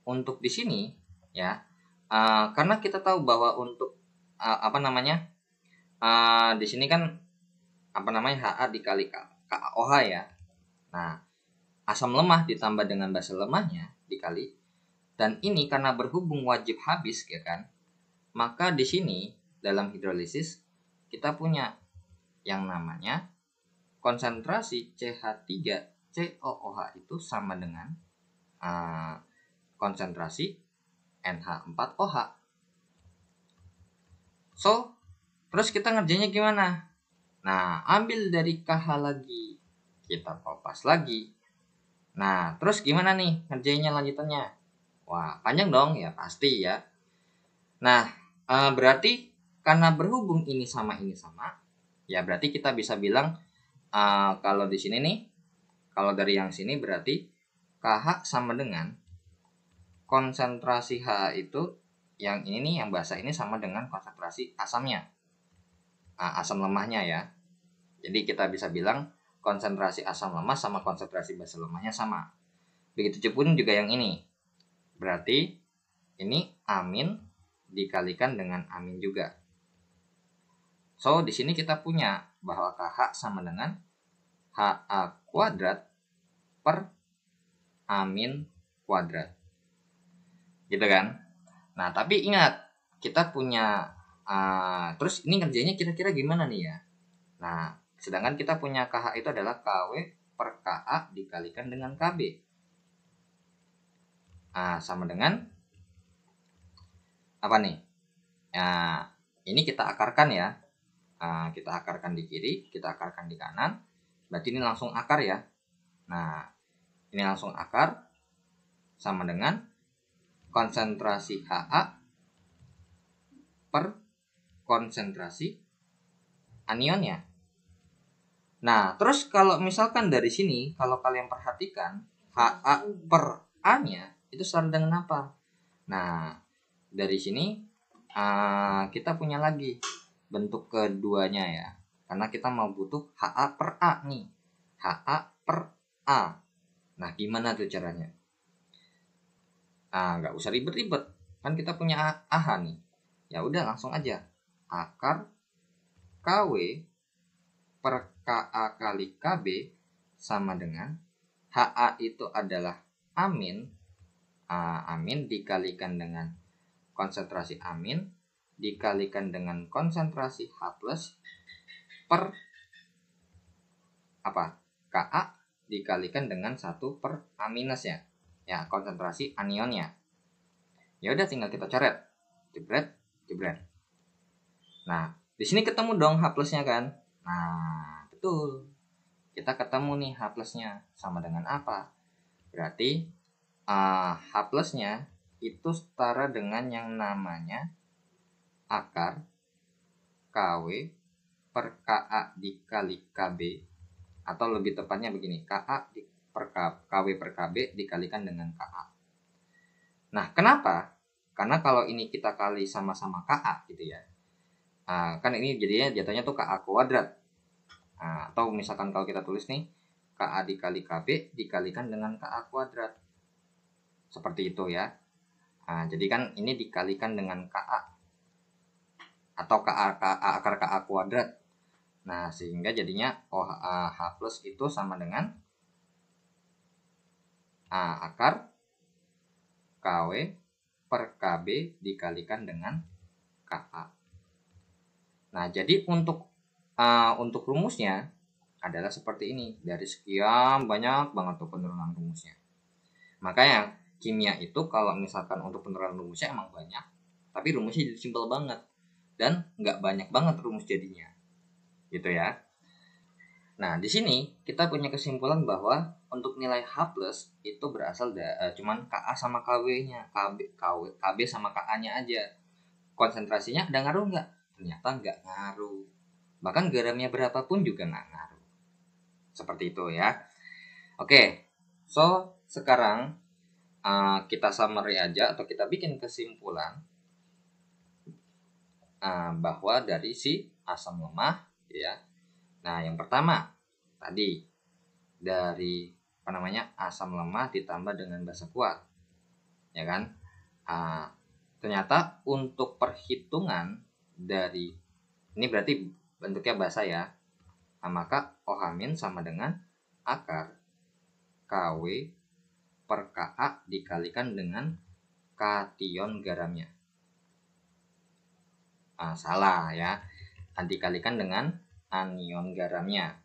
untuk di sini ya. Karena kita tahu bahwa untuk di sini kan Ha dikali KaOH ya. Nah, asam lemah ditambah dengan basa lemahnya dikali, dan ini karena berhubung wajib habis ya kan, maka di sini dalam hidrolisis kita punya yang namanya konsentrasi CH3COOH itu sama dengan konsentrasi NH4OH. So, terus kita ngerjainnya gimana? Nah, ambil dari KH lagi, kita kopas lagi. Nah, terus gimana nih ngerjainnya lanjutannya? Wah, panjang dong ya, pasti ya. Nah, berarti karena berhubung ini sama, ya berarti kita bisa bilang kalau di sini nih, kalau dari yang sini berarti KH sama dengan konsentrasi H itu, yang ini nih, yang basah ini sama dengan konsentrasi asamnya, asam lemahnya ya. Jadi kita bisa bilang konsentrasi asam lemah sama konsentrasi basa lemahnya sama. Begitu pun juga yang ini. Berarti ini amin dikalikan dengan amin juga. So, di sini kita punya bahwa KH sama dengan HA kuadrat per amin kuadrat. Gitu kan? Nah, tapi ingat, kita punya terus ini kerjanya kira-kira gimana nih ya? Nah, sedangkan kita punya KH itu adalah KW per KA dikalikan dengan KB. Sama dengan apa nih? Ini kita akarkan ya. Kita akarkan di kiri, kita akarkan di kanan. Berarti ini langsung akar ya. Nah, ini langsung akar sama dengan konsentrasi HA per konsentrasi anionnya. Nah, terus kalau misalkan dari sini, kalau kalian perhatikan, HA per A-nya itu sama dengan apa? Nah, dari sini kita punya lagi bentuk keduanya ya. Karena kita mau butuh HA per A nih. HA per A. Nah, gimana tuh caranya? Nggak usah ribet-ribet. Kan kita punya AH nih. Ya udah langsung aja. Akar KW per KA kali KB sama dengan HA itu adalah amin. Amin dikalikan dengan konsentrasi amin dikalikan dengan konsentrasi H plus per KA dikalikan dengan 1 per A minus ya. Ya, konsentrasi anionnya. Ya udah tinggal kita coret. Jebret, jebret. Nah, di sini ketemu dong H plusnya kan? Nah, betul. Kita ketemu nih H plusnya sama dengan apa? Berarti H plusnya itu setara dengan yang namanya akar KW per KA dikali KB, atau lebih tepatnya begini, KW per KB dikalikan dengan KA. Nah, kenapa? Karena kalau ini kita kali sama-sama KA gitu ya, kan ini jatuhnya tuh KA kuadrat. Atau misalkan kalau kita tulis nih, KA dikali KB dikalikan dengan KA kuadrat. Seperti itu ya. Jadi kan ini dikalikan dengan KA atau akar KA kuadrat. Nah, sehingga jadinya H plus itu sama dengan akar KW per KB dikalikan dengan KA. Nah, jadi untuk rumusnya adalah seperti ini. Dari sekian banyak banget tuh penurunan rumusnya. Makanya kimia itu kalau misalkan untuk penurunan rumusnya emang banyak, tapi rumusnya jadi simpel banget dan nggak banyak banget rumus jadinya, gitu ya. Nah, di sini kita punya kesimpulan bahwa untuk nilai H plus itu berasal dari cuman Ka sama Kw-nya, Kb sama Ka-nya aja. Konsentrasinya ada ngaruh nggak? Ternyata nggak ngaruh. Bahkan garamnya berapapun juga nggak ngaruh. Seperti itu ya. Oke, so sekarang kita summary aja atau kita bikin kesimpulan bahwa dari si asam lemah ya. Nah, yang pertama tadi dari asam lemah ditambah dengan basa kuat, ya kan? Ternyata untuk perhitungan dari ini berarti bentuknya basa ya. Maka OH- sama dengan akar Kw per Ka dikalikan dengan kation garamnya. Salah ya, dikalikan dengan anion garamnya.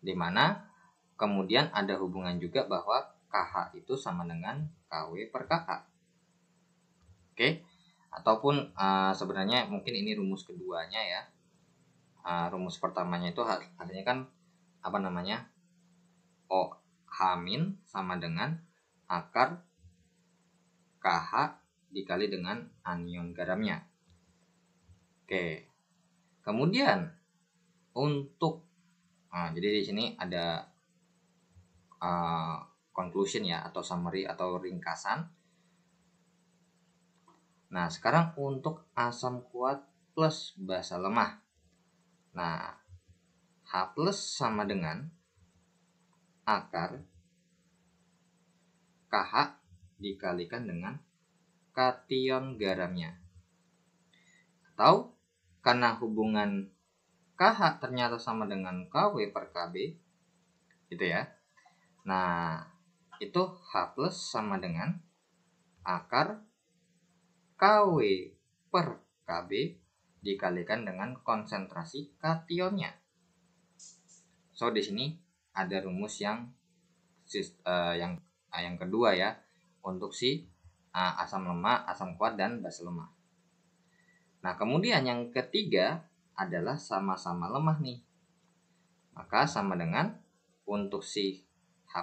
Dimana kemudian ada hubungan juga bahwa KH itu sama dengan Kw per Ka. Oke, ataupun sebenarnya mungkin ini rumus keduanya ya. Rumus pertamanya itu artinya kan apa namanya, OH- sama dengan akar KH dikali dengan anion garamnya. Oke, kemudian untuk jadi di sini ada conclusion ya, atau summary atau ringkasan. Nah, sekarang untuk asam kuat plus basa lemah. Nah, H+ sama dengan akar KH dikalikan dengan kation garamnya. Atau karena hubungan KH ternyata sama dengan Kw per Kb, gitu ya. Nah, itu H+ sama dengan akar Kw per Kb dikalikan dengan konsentrasi kationnya. So di sini ada rumus yang kedua ya, untuk si asam lemah, asam kuat dan basa lemah. Nah, kemudian yang ketiga adalah sama-sama lemah nih. Maka sama dengan untuk si H,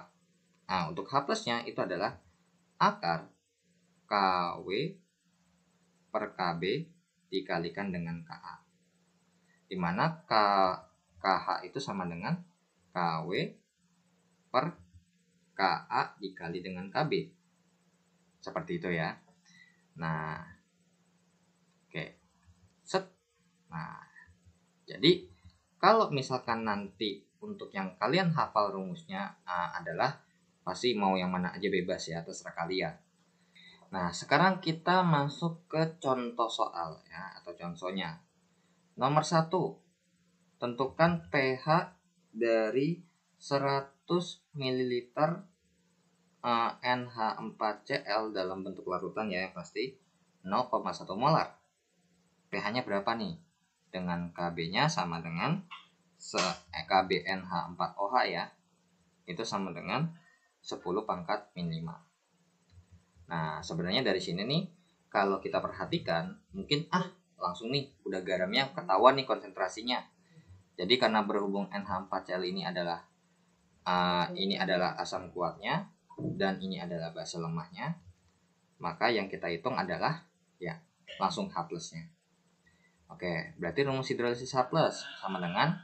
untuk H+-nya itu adalah akar Kw per Kb dikalikan dengan Ka. Dimana KH itu sama dengan Kw per Ka dikali dengan Kb. Seperti itu ya. Nah, oke. Set. Nah, jadi kalau misalkan nanti untuk yang kalian hafal rumusnya adalah pasti mau yang mana aja bebas ya, terserah kalian. Nah, sekarang kita masuk ke contoh soal ya, atau contohnya. Nomor 1, tentukan pH dari 100 ml NH4Cl dalam bentuk larutan ya, yang pasti 0,1 molar. pH-nya berapa nih? Dengan Kb-nya sama dengan KbNH4OH ya. Itu sama dengan 10⁻⁵. Nah, sebenarnya dari sini nih, kalau kita perhatikan, mungkin langsung nih udah garamnya ketahuan nih konsentrasinya. Jadi karena berhubung NH4Cl ini adalah asam kuatnya dan ini adalah basa lemahnya, maka yang kita hitung adalah ya langsung H+-nya. Oke, berarti rumus hidrolisis H+ sama dengan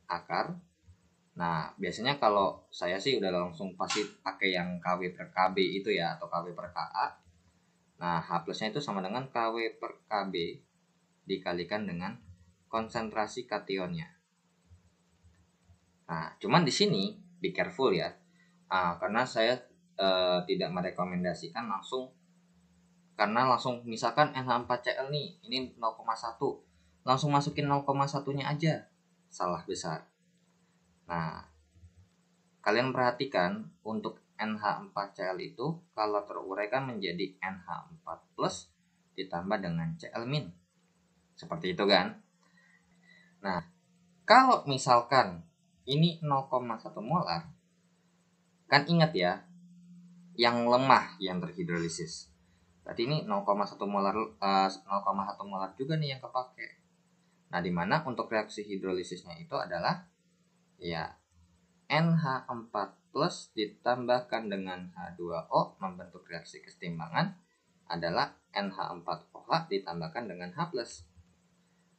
akar. Nah, biasanya kalau saya sih udah langsung pasti pakai yang Kw per Kb itu ya, atau Kw per Ka. Nah, H+-nya itu sama dengan Kw per Kb dikalikan dengan konsentrasi kationnya. Nah, cuman di sini be careful ya, karena saya tidak merekomendasikan langsung, karena langsung misalkan NH4Cl nih, ini 0,1, langsung masukin 0,1-nya aja, salah besar. Nah, kalian perhatikan untuk NH4Cl itu kalau teruraikan menjadi NH4+ ditambah dengan Cl-. Seperti itu kan. Nah, kalau misalkan ini 0,1 molar, kan ingat ya, yang lemah yang terhidrolisis. Berarti ini 0,1 molar juga nih yang kepake. Nah, dimana untuk reaksi hidrolisisnya itu adalah ya NH4+ ditambahkan dengan H2O membentuk reaksi kesetimbangan adalah NH4OH ditambahkan dengan H+.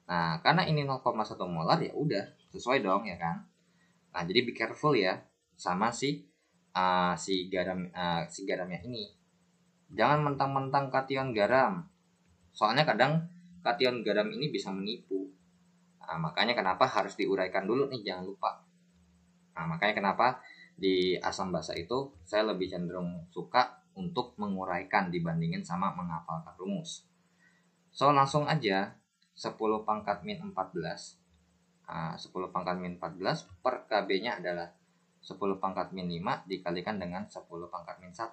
Nah, karena ini 0,1 molar ya udah sesuai dong ya kan. Nah, jadi be careful ya sama si garamnya ini. Jangan mentang-mentang kation garam. Soalnya kadang kation garam ini bisa menipu. Nah, makanya kenapa harus diuraikan dulu nih, jangan lupa. Nah, makanya kenapa di asam basa itu saya lebih cenderung suka untuk menguraikan dibandingin sama menghafalkan rumus. So, langsung aja 10⁻⁴. 10⁻⁴ per Kb-nya adalah 10 pangkat min 5 dikalikan dengan 10 pangkat min 1.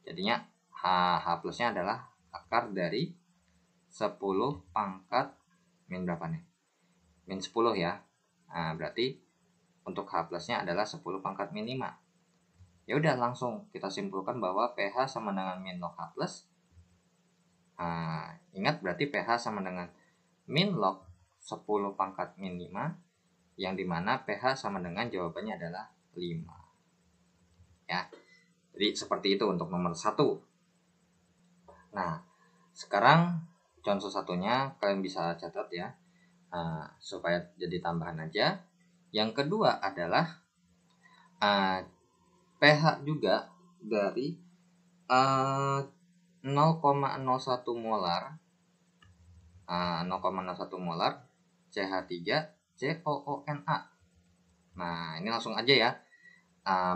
Jadinya H plusnya adalah akar dari 10 pangkat min berapa nih? Min 10 ya. Nah, berarti untuk H plusnya adalah 10 pangkat min 5. Ya udah, langsung kita simpulkan bahwa pH sama dengan min log H plus. Nah, ingat berarti pH sama dengan min log 10 pangkat min 5, yang dimana pH sama dengan jawabannya adalah 5. Ya, jadi seperti itu untuk nomor 1. Nah, sekarang contoh satunya kalian bisa catat ya, supaya jadi tambahan aja. Yang kedua adalah pH juga dari 0,01 molar 0,01 molar CH3COONA. Nah, ini langsung aja ya.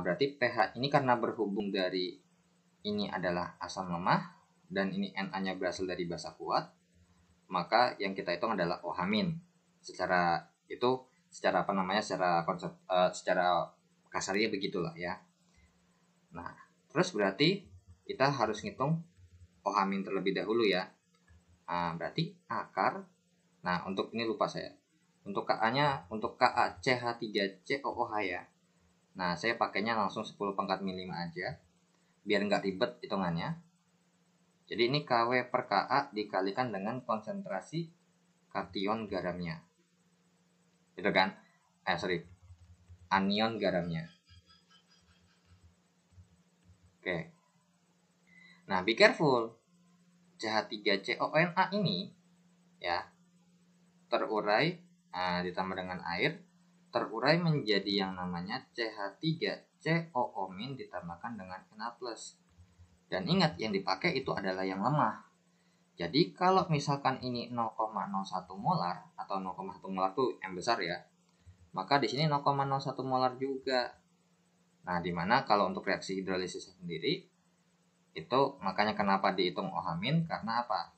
Berarti pH ini karena berhubung dari ini adalah asam lemah dan ini Na-nya berasal dari basa kuat, maka yang kita hitung adalah OH-. Secara konsep, secara kasarnya begitulah ya. Nah, terus berarti kita harus ngitung OH- terlebih dahulu ya. Berarti akar. Nah, untuk ini lupa saya. Untuk Ka-nya, untuk KaCH3COOH ya. Nah, saya pakainya langsung 10 pangkat min 5 aja, biar nggak ribet hitungannya. Jadi ini Kw per Ka dikalikan dengan konsentrasi kation garamnya. Itu kan? Anion garamnya. Oke. Nah, be careful. CH3CONA ini ya terurai ditambah dengan air, terurai menjadi yang namanya CH3COO- ditambahkan dengan Na+. Dan ingat, yang dipakai itu adalah yang lemah. Jadi kalau misalkan ini 0,01 molar atau 0,1 molar itu yang besar ya, maka di sini 0,01 molar juga. Nah, dimana kalau untuk reaksi hidrolisis sendiri itu makanya kenapa dihitung OH-, karena apa?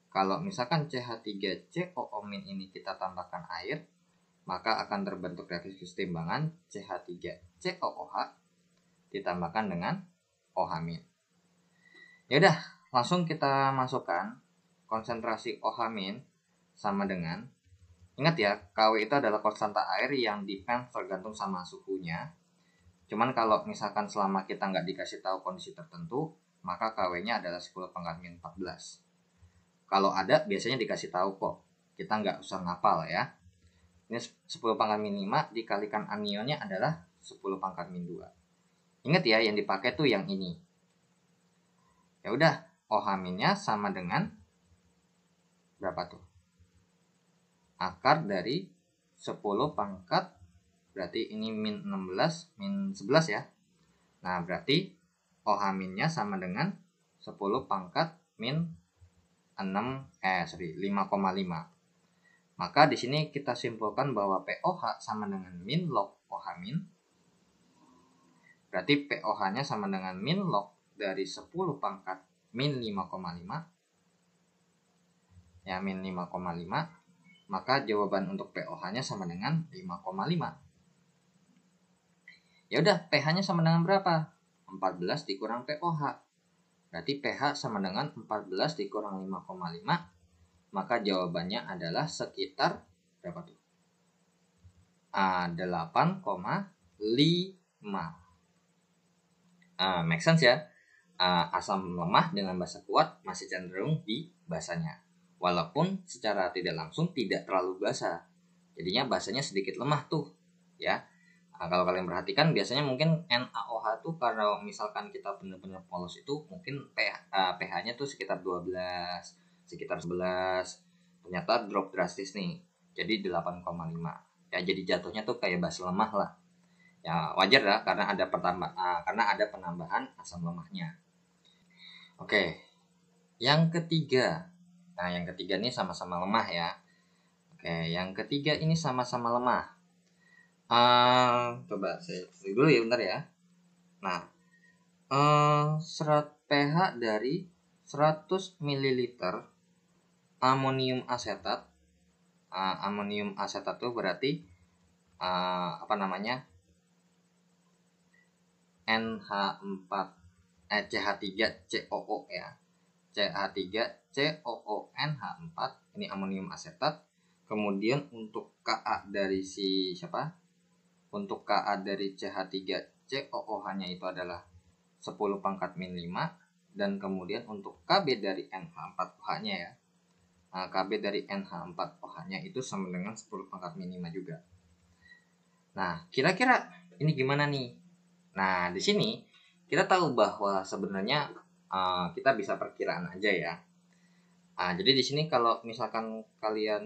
Kalau misalkan CH3COO- ini kita tambahkan air, maka akan terbentuk reaksi kesetimbangan CH3COOH ditambahkan dengan OH-. Ya udah, langsung kita masukkan konsentrasi OH- sama dengan, ingat ya, Kw itu adalah konstanta air yang depend tergantung sama suhunya. Cuman kalau misalkan selama kita nggak dikasih tahu kondisi tertentu, maka Kw-nya adalah 10 pangkat min 14. Kalau ada, biasanya dikasih tahu kok. Kita nggak usah ngapal ya. Ini 10 pangkat min 5 dikalikan anionnya adalah 10 pangkat min 2. Ingat ya, yang dipakai tuh yang ini. Ya udah, OH-nya sama dengan berapa tuh? Akar dari 10 pangkat, berarti ini min 16, min 11 ya. Nah, berarti OH-nya sama dengan 10 pangkat min 5,5. Maka di sini kita simpulkan bahwa POH sama dengan min log OH-. Berarti POH-nya sama dengan min log dari 10 pangkat min 5,5. Ya, min 5,5. Maka jawaban untuk POH-nya sama dengan 5,5. Ya udah, pH-nya sama dengan berapa? 14 dikurang POH. Berarti pH sama dengan 14 dikurang 5,5. Maka jawabannya adalah sekitar berapa tuh? 8,5. Make sense ya? Asam lemah dengan basa kuat masih cenderung di basanya. Walaupun secara tidak langsung tidak terlalu basa. Jadinya basanya sedikit lemah tuh ya. Kalau kalian perhatikan biasanya mungkin NaOH tuh karena misalkan kita benar-benar polos itu mungkin pH-nya tuh sekitar 12, sekitar 11. Ternyata drop drastis nih. Jadi 8,5. Ya, jadi jatuhnya tuh kayak basa lemah lah. Ya, wajar lah karena ada penambahan asam lemahnya. Oke. Yang ketiga. Nah, yang ketiga ini sama-sama lemah ya. Oke, yang ketiga ini sama-sama lemah. Coba saya tulis dulu ya, bentar ya. Nah, serat pH dari 100 ml amonium asetat. Amonium asetat itu berarti NH4 CH3COO ya. CH3COO NH4 ini amonium asetat. Kemudian untuk Ka dari si siapa? Untuk Ka dari CH3COOH-nya itu adalah 10 pangkat min 5. Dan kemudian untuk Kb dari NH4OH-nya ya. Nah, Kb dari NH4OH-nya itu sama dengan 10 pangkat min 5 juga. Nah, kira-kira ini gimana nih? Nah, di sini kita tahu bahwa sebenarnya kita bisa perkiraan aja ya. Jadi di sini kalau misalkan kalian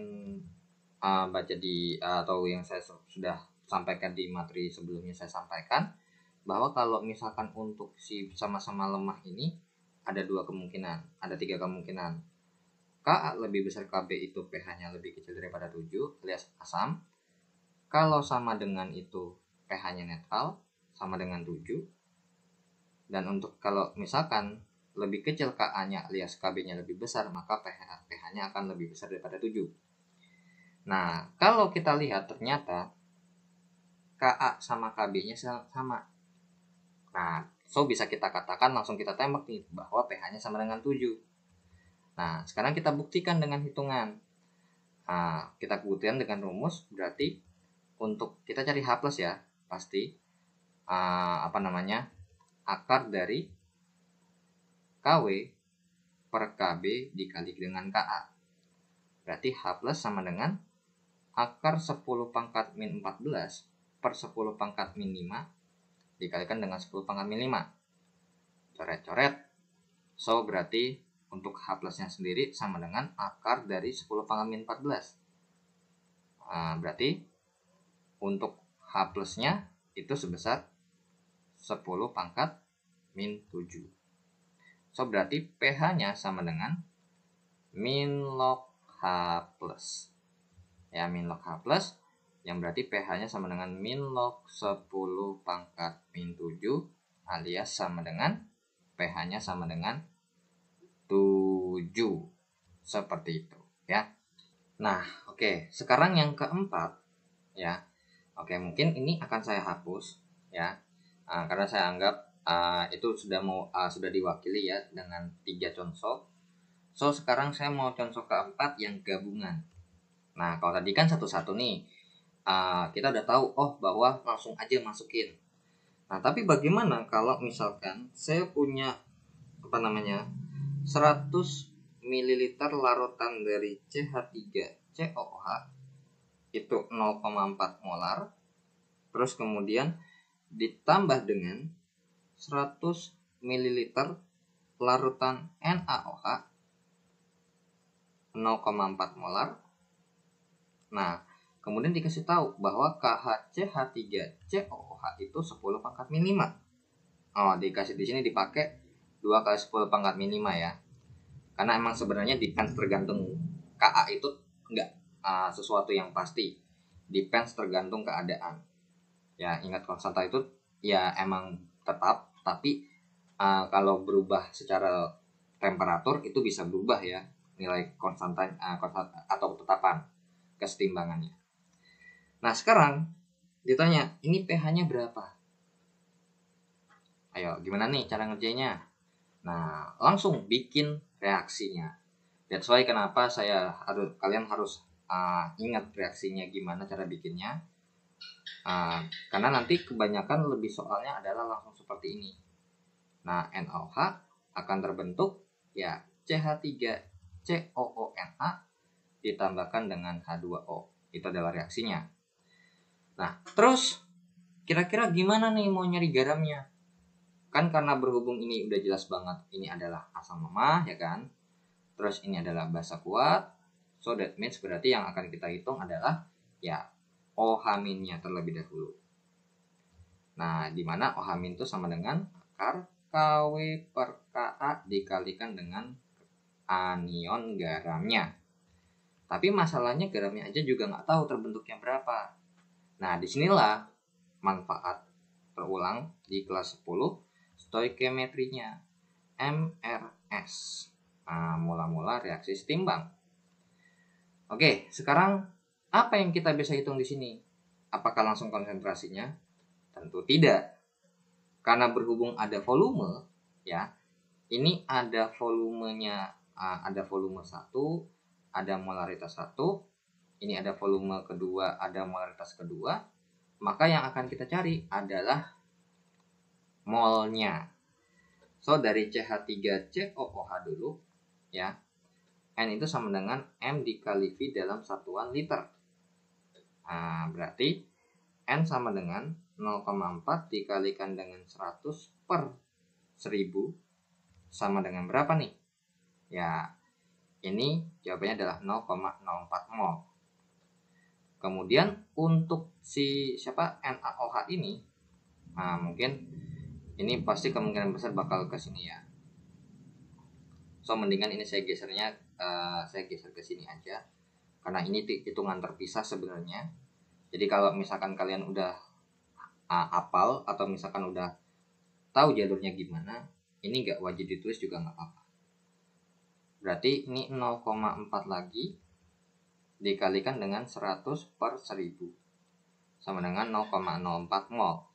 baca di atau yang saya sudah sampaikan di materi sebelumnya, saya sampaikan bahwa kalau misalkan untuk si sama-sama lemah ini ada 3 kemungkinan. Ka lebih besar Kb itu pH-nya lebih kecil daripada 7 alias asam. Kalau sama dengan itu pH-nya netral sama dengan 7. Dan untuk kalau misalkan lebih kecil Ka-nya alias Kb-nya lebih besar, maka pH-nya akan lebih besar daripada 7. Nah, kalau kita lihat ternyata Ka sama Kb-nya sama. Nah, so bisa kita katakan langsung kita tembak nih bahwa pH-nya sama dengan 7. Nah, sekarang kita buktikan dengan hitungan. Kita buktikan dengan rumus, berarti untuk kita cari H+ ya, pasti akar dari Kw per Kb dikali dengan Ka. Berarti H+ sama dengan akar 10 pangkat min 14 per 10 pangkat min 5 dikalikan dengan 10 pangkat min 5. Coret-coret. So, berarti untuk H+-nya sendiri sama dengan akar dari 10 pangkat min 14. Berarti untuk H+-nya itu sebesar 10 pangkat min 7. So, berarti pH-nya sama dengan min log H+. Ya, min log H+, yang berarti pH-nya sama dengan min log 10 pangkat min 7 alias sama dengan pH-nya sama dengan 7. Seperti itu ya. Nah, oke. Sekarang yang keempat ya. Oke, mungkin ini akan saya hapus ya. Karena saya anggap itu sudah diwakili ya dengan 3 contoh. So, sekarang saya mau contoh keempat yang gabungan. Nah, kalau tadi kan satu-satu nih. Kita udah tahu bahwa langsung aja masukin. Nah, tapi bagaimana kalau misalkan saya punya 100 ml larutan dari CH3COOH itu 0,4 molar. Terus kemudian ditambah dengan 100 ml larutan NaOH 0,4 molar. Nah, kemudian dikasih tahu bahwa KHCH3COOH itu 10 pangkat min 5. Dikasih di sini dipakai 2 kali 10 pangkat min 5 ya. Karena emang sebenarnya depends tergantung Ka itu enggak sesuatu yang pasti. Depends tergantung keadaan. Ya, ingat konstanta itu ya emang tetap, tapi kalau berubah secara temperatur itu bisa berubah ya nilai konstanta atau tetapan kesetimbangannya. Nah, sekarang ditanya, ini pH-nya berapa? Ayo, gimana nih cara ngerjainnya? Nah, langsung bikin reaksinya. That's why kenapa kalian harus ingat reaksinya gimana cara bikinnya. Karena nanti kebanyakan lebih soalnya adalah langsung seperti ini. Nah, NaOH akan terbentuk ya CH3COONA ditambahkan dengan H2O. Itu adalah reaksinya. Nah, terus kira-kira gimana nih mau nyari garamnya? Kan karena berhubung ini udah jelas banget ini adalah asam lemah ya kan. Terus ini adalah basa kuat. So that means berarti yang akan kita hitung adalah ya OH-nya terlebih dahulu. Nah, di mana OH- itu sama dengan akar Kw per Ka dikalikan dengan anion garamnya. Tapi masalahnya garamnya aja juga nggak tahu terbentuknya berapa. Nah, disinilah manfaat terulang di kelas 10 stoikiometrinya MRS. Mula-mula reaksi setimbang. Oke, sekarang apa yang kita bisa hitung di sini? Apakah langsung konsentrasinya? Tentu tidak. karena berhubung ada volume ya, ini ada volumenya, ada volume 1, ada molaritas 1, ini ada volume kedua, ada molaritas kedua, maka yang akan kita cari adalah molnya. So dari CH3COOH dulu ya, N itu sama dengan M dikali V dalam satuan liter. Nah, berarti N sama dengan 0,4 dikalikan dengan 100 per 1000 sama dengan berapa nih? Ya, ini jawabannya adalah 0,04 mol. Kemudian untuk si NaOH ini, mungkin ini pasti kemungkinan besar bakal ke sini ya. So mendingan ini saya geser ke sini aja, karena ini hitungan terpisah sebenarnya. Jadi kalau misalkan kalian udah apal atau misalkan udah tahu jalurnya gimana, ini nggak wajib ditulis juga nggak apa-apa. Berarti ini 0,4 lagi dikalikan dengan 100 per 1000 sama dengan 0,04 mol.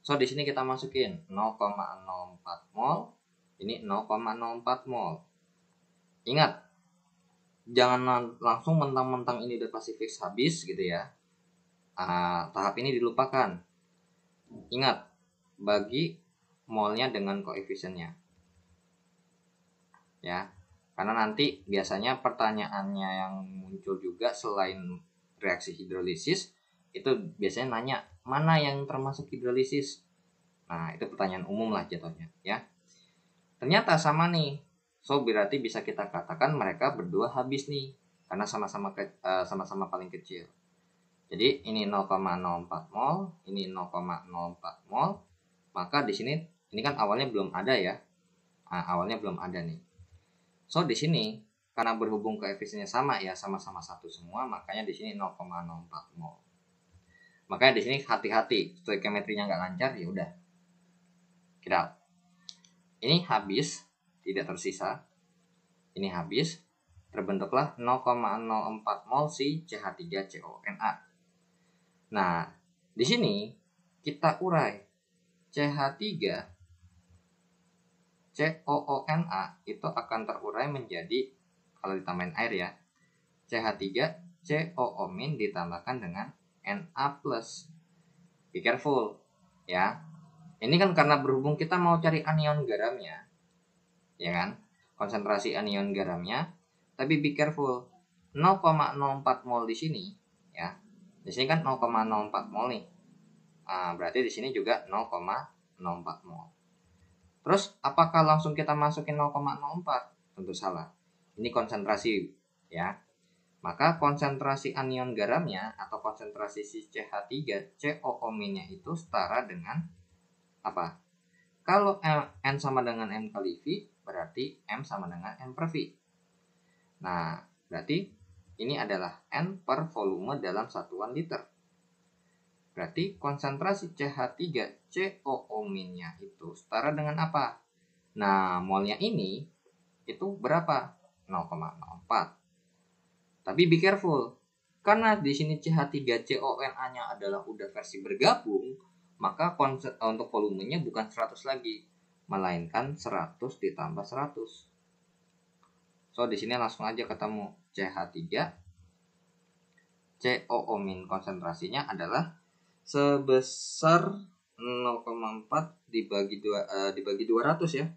So di sini kita masukin 0,04 mol, ini 0,04 mol. Ingat, jangan langsung mentang-mentang ini udah pasti fix habis gitu ya. Tahap ini dilupakan. Ingat, bagi molnya dengan koefisiennya. Ya. Karena nanti biasanya pertanyaannya yang muncul juga selain reaksi hidrolisis itu biasanya nanya mana yang termasuk hidrolisis. Nah, itu pertanyaan umum lah jatuhnya ya. Ternyata sama nih. So berarti bisa kita katakan mereka berdua habis nih karena sama-sama paling kecil. Jadi ini 0,04 mol, ini 0,04 mol. Maka di sini ini kan awalnya belum ada ya. Awalnya belum ada nih. So di sini karena berhubung koefisiennya sama ya, sama-sama satu semua, makanya di sini 0,04 mol. Makanya di sini hati-hati, stoikiometrinya nggak lancar ya udah. Kira. Ini habis, tidak tersisa. Ini habis, terbentuklah 0,04 mol si CH3CONA. Nah, di sini kita urai CH3 COONA itu akan terurai menjadi, kalau ditambahin air ya, CH3COO- ditambahkan dengan Na+. Be careful ya. Ini kan karena berhubung kita mau cari anion garamnya, ya kan? Konsentrasi anion garamnya. Tapi be careful, 0,04 mol di sini ya. Di sini kan 0,04 mol nih. Berarti di sini juga 0,04 mol. Terus apakah langsung kita masukin 0,04? Tentu salah. Ini konsentrasi ya. Maka konsentrasi anion garamnya atau konsentrasi si CH3COO- itu setara dengan apa? Kalau N sama dengan M kali V, berarti M sama dengan N per V. Nah, berarti ini adalah N per volume dalam satuan liter. Berarti konsentrasi CH3COO-nya itu setara dengan apa? Nah, molnya ini itu berapa? 0,04. Tapi be careful. Karena di sini CH3CONA-nya adalah udah versi bergabung, maka untuk volumenya bukan 100 lagi, melainkan 100 ditambah 100. So, di sini langsung aja ketemu CH3COO- konsentrasinya adalah sebesar 0,4 dibagi 200 ya.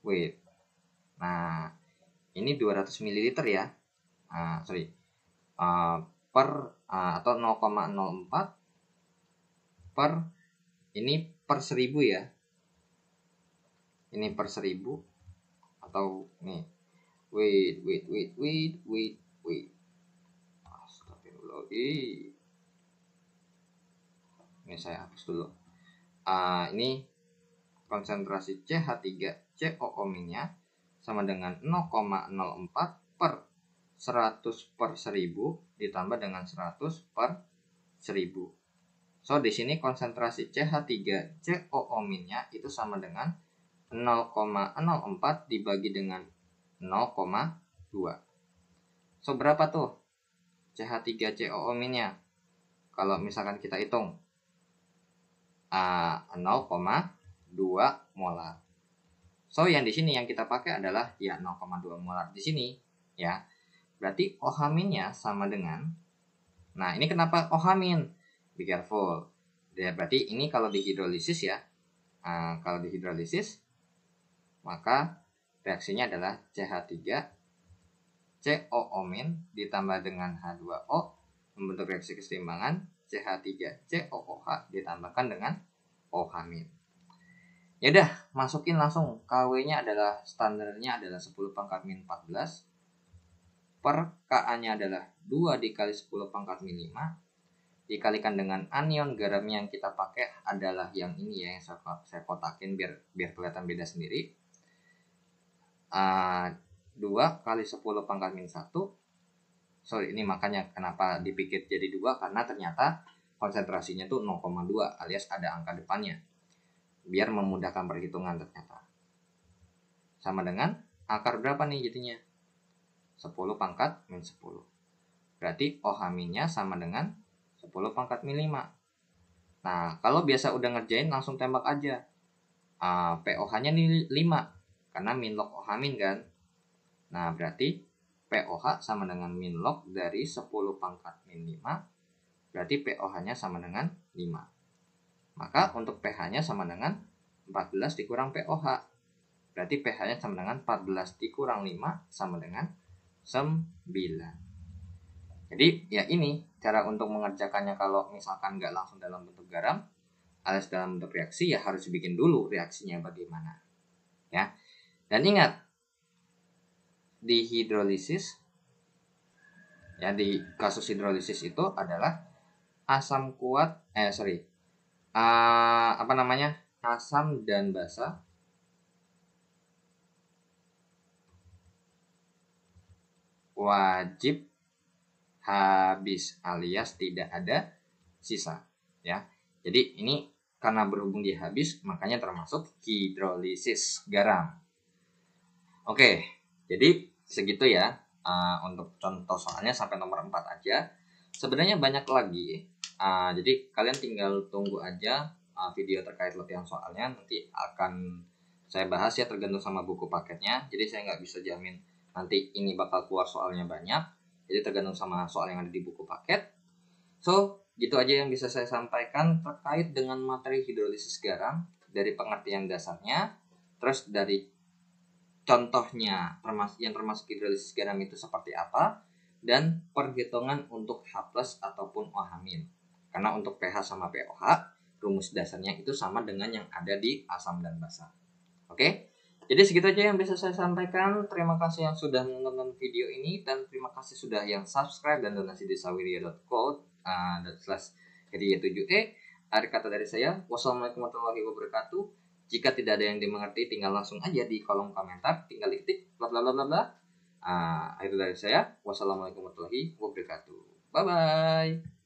Wait. Nah, ini 200 ml ya. Atau 0,04 per ini per 1000 ya. Ini per 1000 atau nih. Wait. Astagfirullahaladzim. Ini saya hapus dulu. Ini konsentrasi CH3COO-nya sama dengan 0,04 per 100 per 1000 ditambah dengan 100 per 1000. So di sini konsentrasi CH3COO-nya itu sama dengan 0,04 dibagi dengan 0,2. So berapa tuh CH3COO-nya? Kalau misalkan kita hitung 0,2 molar. So yang di sini yang kita pakai adalah ya 0,2 molar di sini ya. Berarti OH- sama dengan, nah ini kenapa OH-? Be careful. Ya, berarti ini kalau dihidrolisis ya. Kalau dihidrolisis maka reaksinya adalah CH3 COO- ditambah dengan H2O membentuk reaksi keseimbangan CH3 COOH ditambahkan dengan OH-. Ya udah, masukin langsung. KW-nya adalah standarnya adalah 10 pangkat min 14 per Ka-nya adalah 2 dikali 10 pangkat min 5 dikalikan dengan anion garam yang kita pakai adalah yang ini ya, yang saya kotakin biar kelihatan beda sendiri. 2 kali 10 pangkat min 1. Sorry, ini makanya kenapa dipikir jadi 2, karena ternyata konsentrasinya tuh 0,2 alias ada angka depannya. Biar memudahkan perhitungan ternyata. Sama dengan akar berapa nih jadinya? 10 pangkat min 10. Berarti OH-nya sama dengan 10 pangkat min 5. Nah, kalau biasa udah ngerjain langsung tembak aja. POH-nya nih 5. Karena min log OH- kan. Nah, berarti POH sama dengan min log dari 10 pangkat min 5. Berarti POH-nya sama dengan 5. Maka untuk pH-nya sama dengan 14 dikurang POH. Berarti pH-nya sama dengan 14 dikurang 5 sama dengan 9. Jadi ya ini cara untuk mengerjakannya kalau misalkan nggak langsung dalam bentuk garam, alias dalam bentuk reaksi ya harus bikin dulu reaksinya bagaimana. Ya. Dan ingat, di hidrolisis, ya di kasus hidrolisis itu adalah asam kuat, asam dan basa wajib habis alias tidak ada sisa ya. Jadi ini karena berhubung dia habis makanya termasuk hidrolisis garam. Oke, jadi segitu ya untuk contoh soalnya sampai nomor 4 aja. Sebenarnya banyak lagi. Jadi kalian tinggal tunggu aja video terkait latihan soalnya, nanti akan saya bahas ya tergantung sama buku paketnya. Jadi saya nggak bisa jamin nanti ini bakal keluar soalnya banyak. Jadi tergantung sama soal yang ada di buku paket. So gitu aja yang bisa saya sampaikan terkait dengan materi hidrolisis garam dari pengertian dasarnya, terus dari contohnya yang termasuk hidrolisis garam itu seperti apa, dan perhitungan untuk H+ ataupun OH-. Karena untuk pH sama POH, rumus dasarnya itu sama dengan yang ada di asam dan basa. Oke? Jadi segitu aja yang bisa saya sampaikan. Terima kasih yang sudah menonton video ini, dan terima kasih sudah yang subscribe dan donasi di sawiria.co/7e. Akhir kata dari saya, wassalamualaikum warahmatullahi wabarakatuh. Jika tidak ada yang dimengerti, tinggal langsung aja di kolom komentar, tinggal ketik bla bla bla bla bla. Akhir dari saya, wassalamualaikum warahmatullahi wabarakatuh. Bye bye.